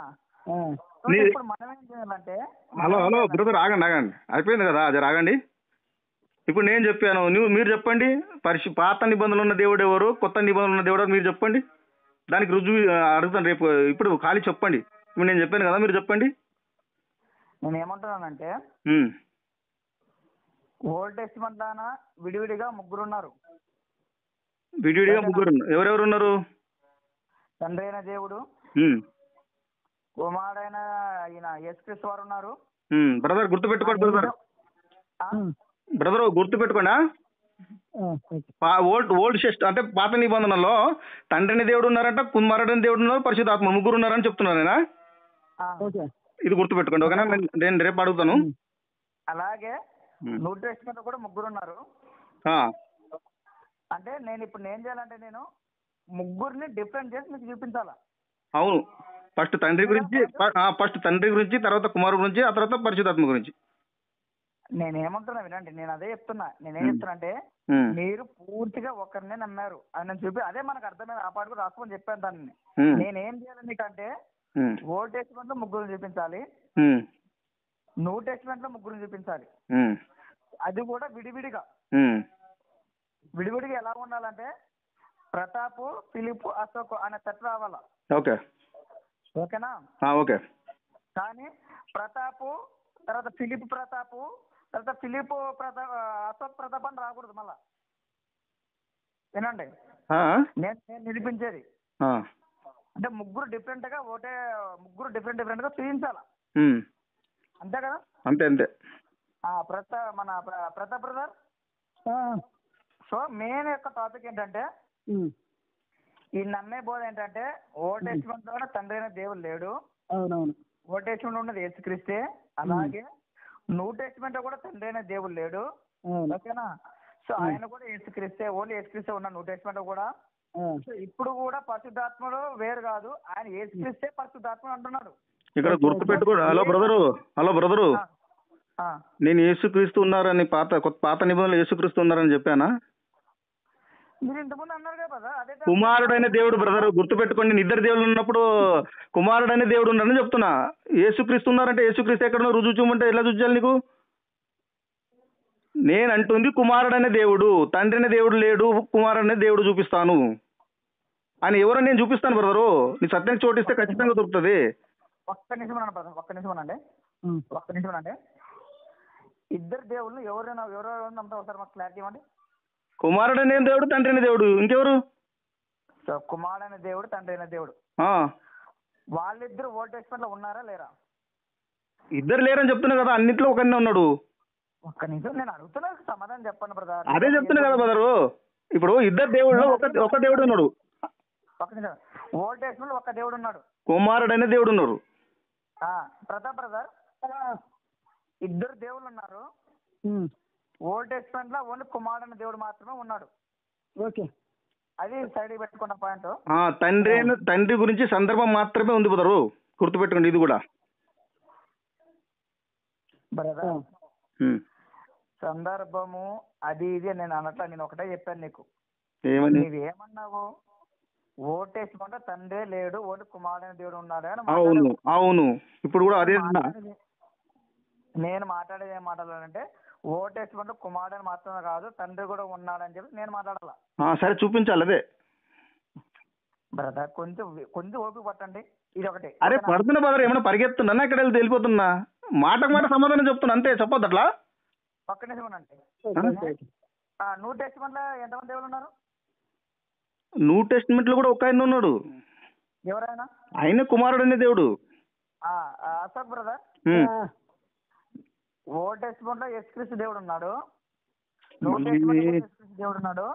ఇప్పుడు మనం ఏం చేయాలంటే, హలో బ్రదర్ ఆగండి అయిపోయింది కదా, అది రాగండి. ఇప్పుడు నేను చెప్పాను, మీరు చెప్పండి. పాత నిబంధనలు ఉన్న దేవుడు ఎవరు, కొత్త నిబంధనలు ఉన్న దేవుడు మీరు చెప్పండి. దానికి రుజువు అడుగుతాను రేపు. ఇప్పుడు ఖాళీ చెప్పండి. ఇప్పుడు నేను చెప్పాను కదా, మీరు చెప్పండి. నేను ఏమంటున్నానంటే ఓల్డ్ టెస్ట్మెంట్ లోన విడివిడిగా ముగ్గురు ఉన్నారు. ఎవరెవరు ఉన్నారు? తండ్రి అయిన దేవుడు, కుమారుడైన ఈయన యేసుక్రీస్తు వారు ఉన్నారు. బ్రదర్ గుర్తుపెట్టుకోండి బ్రదర్ గుర్తుపెట్టుకోండి. ఓల్డ్ అంటే పాత నిబంధనలో తండ్రిని దేవుడు ఉన్నారంట, కుమారుడని దేవుడు ఉన్నారు, పరిశుద్ధాత్మ ముగ్గురు ఉన్నారని చెప్తున్నాను నేనా? ఇది గుర్తుపెట్టుకోండి. ఓకేనా? నేను రేపు అడుగుతాను. అలాగే న్యూ టెస్ట్మెంట్ కూడా ముగ్గురు ఉన్నారు. అంటే నేను ఇప్పుడు ఏం చేయాలంటే నేను ముగ్గురిని డిఫరెంట్ చేసి మీకు చూపించాలా? అవును. ఫస్ట్ తండ్రి గురించి, తర్వాత కుమారుడు గురించి, ఆ తర్వాత పరిశుద్ధాత్మ గురించి. నేనేమంటున్నా వినండి, నేను అదే చెప్తున్నా. నేనేం చెప్తున్నా అంటే మీరు పూర్తిగా ఒకరినే నమ్మారు అని నేను చూపి, అదే మనకు అర్థమైన ఆ పాటు కూడా రాసుకోమని చెప్పాను దాన్ని. నేనేం చేయాలి మీకంటే ఓల్డ్ టెస్ట్మెంట్ లో ముగ్గురు చూపించాలి, న్యూ టెస్ట్మెంట్ లో ముగ్గురు చూపించాలి. అది కూడా విడివిడిగా. విడివిడిగా ఎలా ఉండాలంటే ప్రతాపు, ఫిలిప్, అశోక్ అనే తట్టు రావాలా? ఓకేనా? ఓకే. కానీ ప్రతాపు తర్వాత ఫిలిప్ ప్రతాపు తర్వాత అశోక్ ప్రతాప్ అని రాకూడదు. మళ్ళా వినండి, ఆ? నేను నేను నిరూపించేది ఆ. అంటే ముగ్గురు డిఫరెంట్ గా గా చూపించాలా, ఉమ్. అంతే కదా. అంతే అంతే. ప్రతాప్ బ్రదర్, సో మెయిన్ యొక్క టాపిక్ ఏంటంటే ఈ నమ్మే బోధ ఏంటంటే ఓల్డ్ టెస్టిమెంట్ లో తండ్రి అయిన దేవుడు లేడు. అవునవును. ఓల్డ్ టెస్టిమెంట్ ఉన్నది యేసుక్రీస్తే. అలాగే న్యూ టెస్టిమెంట్ లో కూడా తండ్రి అయిన దేవుడు లేడు. ఓకేనా. సో ఆయన కూడా యేసుక్రీస్తే, ఓన్లీ యేసుక్రీస్తే ఉన్నాడు న్యూ టెస్టిమెంట్ లో కూడా. సో ఇప్పుడు కూడా పరిశుద్ధాత్ముడు వేరు కాదు, ఆయన యేసుక్రీస్తే పరిశుద్ధాత్ముడు అంటున్నాడు. ఇక్కడ గుర్తుపెట్టుకో. హలో బ్రదరు, నేను యేసుక్రీస్తు ఉన్నారని పాత నిబంధనలు యేసుక్రీస్తు ఉన్నారని చెప్పానా? మీరు ఇంతకుముందు అన్నారు కదా అదే కుమారుడైన దేవుడు బ్రదర్ గుర్తుపెట్టుకోండి. నేను ఇద్దరు దేవుళ్ళు ఉన్నప్పుడు కుమారుడైన దేవుడు ఉన్నారని చెప్తున్నా. యేసుక్రీస్తు ఉన్నారంటే యేసుక్రీస్తు ఎక్కడ రుజువు చూమంటే ఎలా చూచాలి నీకు? నేను అంటుంది కుమారుడైన దేవుడు, తండ్రి అనే దేవుడు లేడు, కుమారుడైన దేవుడు చూపిస్తాను అని ఎవరో నేను చూపిస్తాను బ్రదరు. నీ సత్యానికి చోటిస్తే ఖచ్చితంగా దొరుకుతుంది. ఒక్క నిమిషం అన్న బ్రదర్, ఒక్క నిమిషం అండి. ఇద్దరు దేవుళ్ళు ఎవరు నమ్ముతారు ఒకసారి మాకు క్లారిటీ ఇవ్వండి. కుమారుడైన దేవుడు, తండ్రి అయిన దేవుడు, ఇంకెవరు? సో కుమారుడైన దేవుడు, తండ్రి అయిన దేవుడు, ఆ. వాళ్ళిద్దరు ఓల్డ్ టెస్టిమెంట్ లో ఉన్నారా లేరా? ఇద్దరు లేరని చెప్తున్నా కదా, అన్నిట్లో ఒకనే ఉన్నాడు. ఒక్క నిమిషం నేను అడుగుతున్నా, సమాధానం చెప్పండి బ్రదర్. అదే చెప్తున్నా కదా బ్రదరు. ఇప్పుడు ఇద్దరు దేవుళ్ళు ఒక దేవుడు ఉన్నాడు. ఒక్క నిమిషం. ఓల్డ్ టెస్టిమెంట్ లో ఒక దేవుడు ఉన్నాడు, కుమారుడైన దేవుడు ఉన్నారు. ప్రతాప్ బ్రదర్, ఇద్దరు దేవుళ్ళు ఉన్నారు. ఓల్డ్ టెస్టిమెంట్ లో ఓన్లీ కుమారుడైన దేవుడు మాత్రమే ఉన్నాడు. ఓకే, అది సైడ్ పెట్టుకున్న పాయింట్. తండ్రి గురించి సందర్భం మాత్రమే ఉంది బ్రదరు, గుర్తుపెట్టుకోండి ఇది కూడా. బ్రదర్ సందర్భము అది ఇది నేను అనట్లా, నేను ఒకటే చెప్పాను నీకు. ఏమని? నువ్వేమన్నావు? ఓల్డ్ టెస్టిమెంట్ లో తండ్రే లేడు, ఓన్లీ కుమారుడైన దేవుడు ఉన్నాడు అని. అవును అవును, ఇప్పుడు కూడా అదే. నేను మాట్లాడేది ఏం మాట్లాడాలంటే ఓల్డ్ టెస్టిమెంట్ లో కుమారుడని మాత్రమే కాదు, తండ్రి కూడా ఉన్నాడని చెప్పి నేను మాట్లాడాల. సరే చూపించాలి అదే బ్రదర్. కొంచెం ఓపిక పట్టండి, ఇది ఒకటి. అరే పడుతున్నా బ్రదర్, ఏమైనా పరిగెత్తున్నా ఇక్కడ వెళ్ళిపోతున్నా, మాటకు మాట సమాధానం చెప్తున్నా అంతే, చెప్పొద్దు అట్లా. ఒక్క నిమిషం అంటే న్యూ టెస్టిమెంట్ లో ఎంతమంది దేవుళ్ళు ఉన్నారు? న్యూ టెస్టిమెంట్ లో కూడా ఒక ఆయన ఉన్నాడు. ఎవరైనా? ఆయన కుమారుడు అనే దేవుడు. అశోక్ బ్రదర్, ఓల్డ్ టెస్టిమెంట్ లో యేసుక్రీస్తు దేవుడు ఉన్నాడు, న్యూ టెస్టిమెంట్ లో యేసుక్రీస్తు దేవుడు ఉన్నాడు.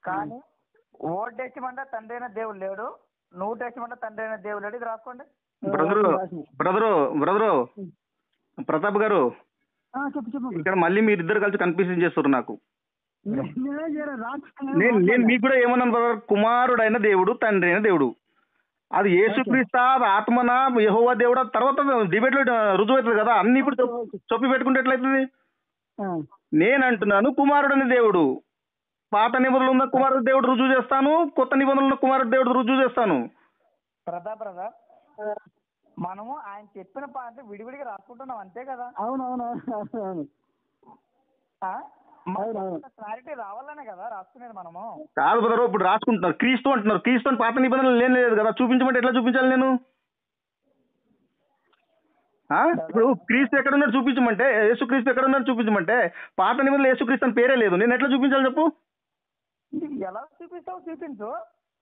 కానీ ఓల్డ్ టెస్టిమెంట్ లో తండ్రి అయిన దేవుడు లేడు, న్యూ టెస్టిమెంట్ లో తండ్రి అయిన దేవుడు లేడు. ఇది రాసుకోండి బ్రదరు ప్రతాప్ గారు. ఇక్కడ మళ్ళీ మీరిద్దరు కలిసి కన్ఫ్యూజన్ చేస్తారు నాకు. నేను మీకు కూడా ఏమన్నాను బ్రదర్, కుమారుడైన దేవుడు, తండ్రి అయిన దేవుడు. అది యేసుక్రీస్తా, ఆత్మనా, యెహోవా దేవుడా, తర్వాత డిబేట్ లో రుజువు అవుతుంది కదా. అన్ని ఇప్పుడు చొప్పి పెట్టుకుంటే ఎట్లయితుంది? నేను అంటున్నాను కుమారుడైన దేవుడు. పాత నిబంధనలు ఉన్న కుమారుడు దేవుడు రుజువు చేస్తాను, కొత్త నిబంధనలు ఉన్న కుమారుడు దేవుడు రుజువు చేస్తాను. బ్రదర్ మనము ఆయన చెప్పిన పాయింట్ విడివిడిగా రాసుకుంటున్నాం అంతే కదా. అవునవును, క్లారిటీ రావాలనే కదా రాసుకునేది మనము. కాదు బ్రదర్, ఇప్పుడు రాసుకుంటున్నారు క్రీస్తు అంటున్నారు. క్రీస్తు అని పాత నిబంధనలు లేదు కదా, చూపించమంటే ఎట్లా చూపించాలి నేను? ఇప్పుడు క్రీస్తు ఎక్కడ ఉన్నాడు చూపించమంటే, యేసుక్రీస్తు ఎక్కడ ఉన్నాడు చూపించమంటే, పాత నిబంధనలు యేసుక్రీస్తు అని పేరే లేదు, నేను ఎట్లా చూపించాలి చెప్పు? ఎలా చూపిస్తావు? చూపించు.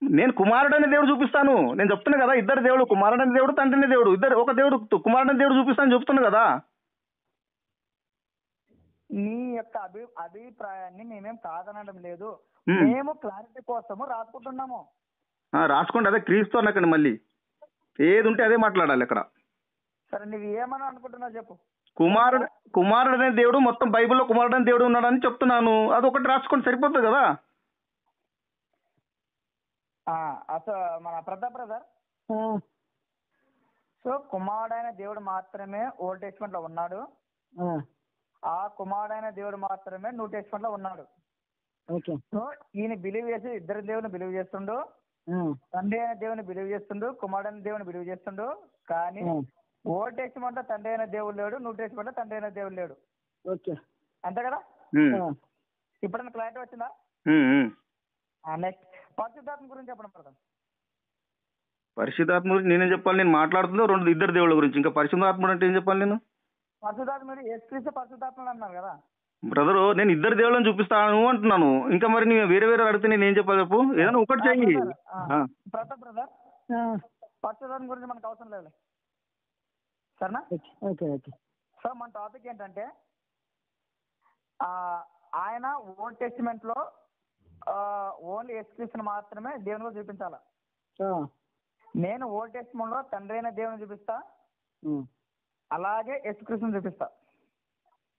నేను కుమారుడైన దేవుడు చూపిస్తాను. నేను చెప్తున్నా కదా, ఇద్దరు దేవుడు, కుమారుడైన దేవుడు, తండ్రిని దేవుడు, ఇద్దరు ఒక దేవుడు, కుమారుడైన దేవుడు చూపిస్తాను చెప్తున్నా కదా. నీ యొక్క అభిప్రాయాన్ని మేమేం కాదనడం లేదు, మేము క్లారిటీ కోసము రాసుకుంటున్నాము. రాసుకోండి, అదే క్రీస్తు అనకండి, మళ్ళీ ఏది ఉంటే అదే మాట్లాడాలి ఇక్కడ. సరే నువ్వు ఏమని అనుకుంటున్నావు చెప్పు. కుమారుడైన దేవుడు, మొత్తం బైబిల్లో కుమారుడైన దేవుడు ఉన్నాడని చెప్తున్నాను, అది ఒకటి రాసుకోండి సరిపోతుంది కదా. అసలు మన ప్రతాప్ బ్రదర్, సో కుమారుడైన దేవుడు మాత్రమే ఓల్డ్ టెస్టిమెంట్ లో ఉన్నాడు, ఆ కుమారుడైన దేవుడు మాత్రమే న్యూ టెస్టిమెంట్ లో ఉన్నాడు. సో ఈయన బిలీవ్ చేసి ఇద్దరు దేవుని బిలీవ్ చేస్తుండు, తండ్రి అయిన దేవుని బిలీవ్ చేస్తుండు, కుమారుడైన దేవుని బిలీవ్ చేస్తుండు. కానీ ఓల్డ్ టెస్టిమెంట్ లో తండ్రి అయిన దేవుడు లేడు, న్యూ టెస్టిమెంట్ లో తండ్రి అయిన దేవుడు లేడు. అంతే కదా? ఇప్పుడైనా క్లారిటీ వచ్చిందా? నెక్స్ట్ పరిశుద్ధాత్మ గురించి చెప్పండి బ్రదర్. పరిశుద్ధాత్మ గురించి నేనేం చెప్పాలి? నేను మాట్లాడుతున్నా ఇద్దరు దేవుళ్ళ గురించి, ఇంకా పరిశుద్ధాత్ముడు అంటే ఏం చెప్పాలి నేను? పరిశుద్ధాత్మ మీరు యేసుక్రీస్తు పరిశుద్ధాత్ముడు అన్నారు కదా. బ్రదరు నేను ఇద్దరు దేవుళ్ళని చూపిస్తాను అంటున్నాను. ఇంకా మరి నేను వేరే వేరే అడిగితే నేను ఏం చెప్పాలి చెప్పు? ఏదైనా ఒకటి చెయ్యి. ప్రతాప్ బ్రదర్ ఫస్ట్ దాని గురించి మనకు అవసరం లేదు, సరేనా? Okay okay. సో మన టాపిక్ ఏంటంటే ఆయన ఓల్డ్ టెస్టిమెంట్ లో ఓన్లీ యేసుక్రీస్తుని మాత్రమే దేవునిగా చూపించాల. నేను ఓల్డ్ టెస్టిమెంట్ లో తండ్రి అయిన దేవుని చూపిస్తా, అలాగే యేసుక్రీస్తుని చూపిస్తా.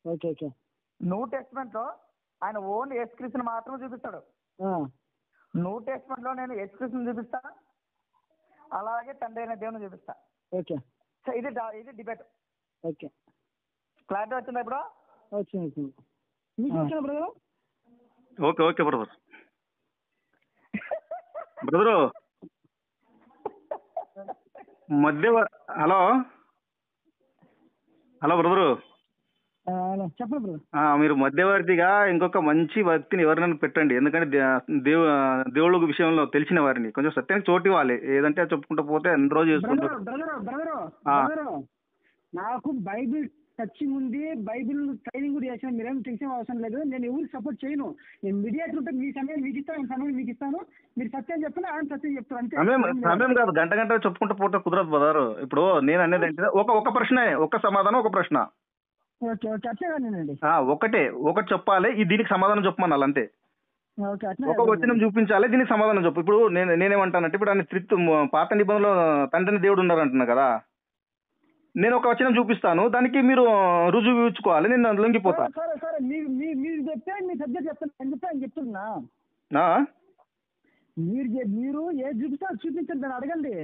Okay okay. న్యూ టెస్టిమెంట్ లో ఆయన ఓన్లీ యేసుక్రీస్తుని మాత్రమే చూపిస్తాడు. న్యూ టెస్టిమెంట్ లో నేను యేసుక్రీస్తుని చూపిస్తా, అలాగే తండ్రి అయిన దేవుని చూపిస్తా. ఓకే. సో ఇది డిబేట్. ఓకే. క్లారిటీ వచ్చిందా ఇప్పుడు? వచ్చింది. మీకు వచ్చిన brother? Okay okay brother. Brother hello hello brother, చెప్పండి బ్రదర్. మీరు మధ్యవర్తిగా ఇంకొక మంచి వ్యక్తిని ఎవరినైనా పెట్టండి. ఎందుకంటే దేవుళ్ళ విషయంలో తెలిసిన వారిని కొంచెం సత్యానికి చోటు ఇవ్వాలి. ఏదంటే చెప్పుకుంటూ పోతే ఎన్ని రోజు చేసుకుంటారు. నాకు బైబిల్ టచింగ్ ఉంది, బైబిల్ ట్రైనింగ్ కూడా చేసాను. మీరేం టెన్షన్ అవసరం లేదు. నేను ఎవరికి సపోర్ట్ చేయను. నేను మీడియేటర్ ఉంటే మీ సమయం మీకు ఇస్తాను, ఆయన సమయం మీకు ఇస్తాను. మీరు సత్యం చెప్పిన ఆయన సత్యం చెప్తారు అంతే. సమయం కాదు, గంట గంట చెప్పుకుంటూ పోతే కుదరదు బ్రదర్. ఇప్పుడు నేను అనేది అంటే ఒక ప్రశ్నే, ఒక సమాధానం, ఒక ప్రశ్న. Okay okay. అట్లే కానండి, ఒకటి చెప్పాలి, దీనికి సమాధానం చెప్పమనాలి అంతే. ఓకే. ఒక వచనం చూపించాలి, దీనికి సమాధానం చెప్పు. ఇప్పుడు నేనేమంటానంటే ఇప్పుడు ఆయన పాత నిబంధనలో తండ్రిని దేవుడు ఉన్నారు అంటున్నా కదా, నేను ఒక వచనం చూపిస్తాను, దానికి మీరు రుజువు ఇచ్చుకోవాలి. నేను లొంగిపోతా. సరే సరే, మీరు చెప్తే మీ సబ్జెక్ట్ చెప్తాను. నేను చెప్తే ఆయన చెప్తున్నా. మీరు ఏది చూపిస్తే అది చూపించండి, దాన్ని అడగండి.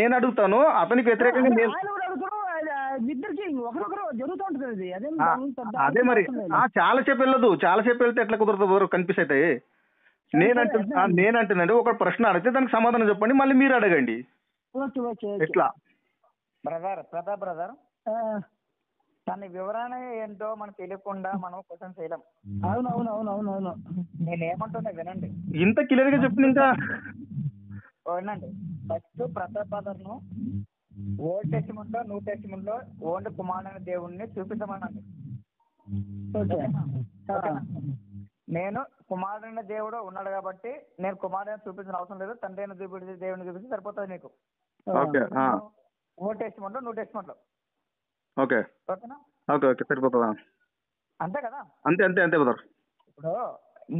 నేను అడుగుతాను, అతనికి వ్యతిరేకంగా ఇద్దరికి ఒకరొకరు జరుగుతూ ఉంటుంది. అదే మరి చాలా సేపు వెళ్ళదు. చాలా సేపు వెళ్తే ఎట్లా కుదరదు, కన్ఫ్యూజ్ అవుతాయి. నేనంటున్నాను ఒక ప్రశ్న అడిగితే దానికి సమాధానం చెప్పండి, మళ్ళీ మీరు అడగండి. ఎట్లా ప్రతాప్ బ్రదర్, తన వివరణ ఏంటో మనకు తెలియకుండా మనం క్వశ్చన్ చేయలేం. అవునవునవునవునవును. నేనేమంటున్నా వినండి, ఇంత క్లియర్ గా చెప్పిన ఇంకా వినండి. ఫస్ట్ ప్రతాప్ బ్రదర్ ను ఓల్డ్ టెస్టిమెంట్ లో, న్యూ టెస్టిమెంట్ లో ఓన్లీ కుమారుడైన దేవుణ్ణి చూపించమనండి. నేను కుమారుడైన దేవుడు ఉన్నాడు కాబట్టి నేను కుమారుడైన చూపించిన అవసరం లేదు, తండ్రి అయిన దేవుడిని చూపిస్తే సరిపోతుంది మీకు. ఓల్డ్ టెస్టిమెంట్ లో, న్యూ టెస్టిమెంట్ లో. ఓకేనా? ఓకే సరిపోతుందా? అంతే కదా? అంతే అంతే అంతే బ్రదర్. ఇప్పుడు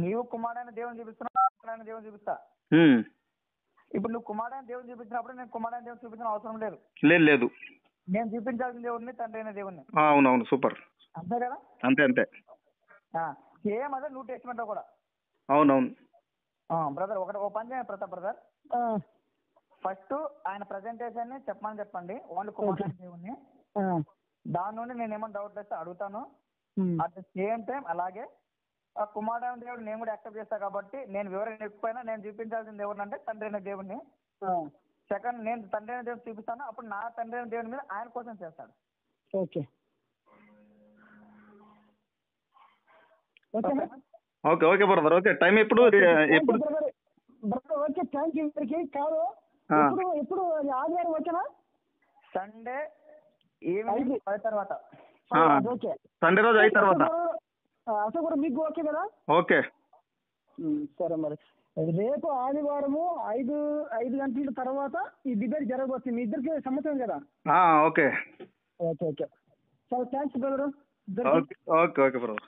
నీవు కుమారుడైన దేవుని చూపిస్తున్నావు, కుమారుడైన దేవుని చూపిస్తా. ఇప్పుడు నువ్వు కుమారుడైన దేవుని చూపించినప్పుడు నేను కుమారుడైన దేవుని చూపించిన అవసరం లేదు. లేదు, నేను చూపించాల్సిన దేవుడిని, తండ్రి అయిన దేవుడిని. అవునవును, సూపర్. అంతే కదా? అంతే అంతే. సేమ్ అదే న్యూ టెస్టిమెంట్ లో కూడా. అవునవును బ్రదర్. ఓ పని చేయండి ప్రతాప్ బ్రదర్, ఫస్ట్ ఆయన ప్రజెంటేషన్ ని చెప్పండి, ఓన్లీ కుమారుడైన దేవుడిని. దాని నుండి నేను ఏమైనా డౌట్ వస్తే అడుగుతాను. అట్ ద సేమ్ టైం అలాగే ఆ కుమారుడైన దేవుడు నేను కూడా యాక్సెప్ట్ చేస్తాను కాబట్టి నేను వివరణ ఎక్కువైనా నేను చూపించాల్సిన దేవుడిని అంటే తండ్రి అయిన దేవుడిని. సెకండ్, నేను తండ్రి అయిన దేవుడు చూపిస్తాను, అప్పుడు నా తండ్రి అయిన దేవుని మీద ఆయన కోసం చేస్తాడు. Okay okay brother. Okay, time ఎప్పుడు? Okay, thank you. కాదు ఎప్పుడు ఆదివారం వచ్చానా? సండే ఈవినింగ్ 10 తర్వాత. ఓకే, సండే రోజు 5 తర్వాత. అసలు కూడా మీకు ఓకే కదా? ఓకే సరే. మరి రేపు ఆదివారము 5 గంటల తర్వాత ఈ డిబేట్ జరగబోతుంది. మీ ఇద్దరికి సమ్మతం కదా? Okay okay okay. చాలా థ్యాంక్స్ బ్రదర్. Okay brother.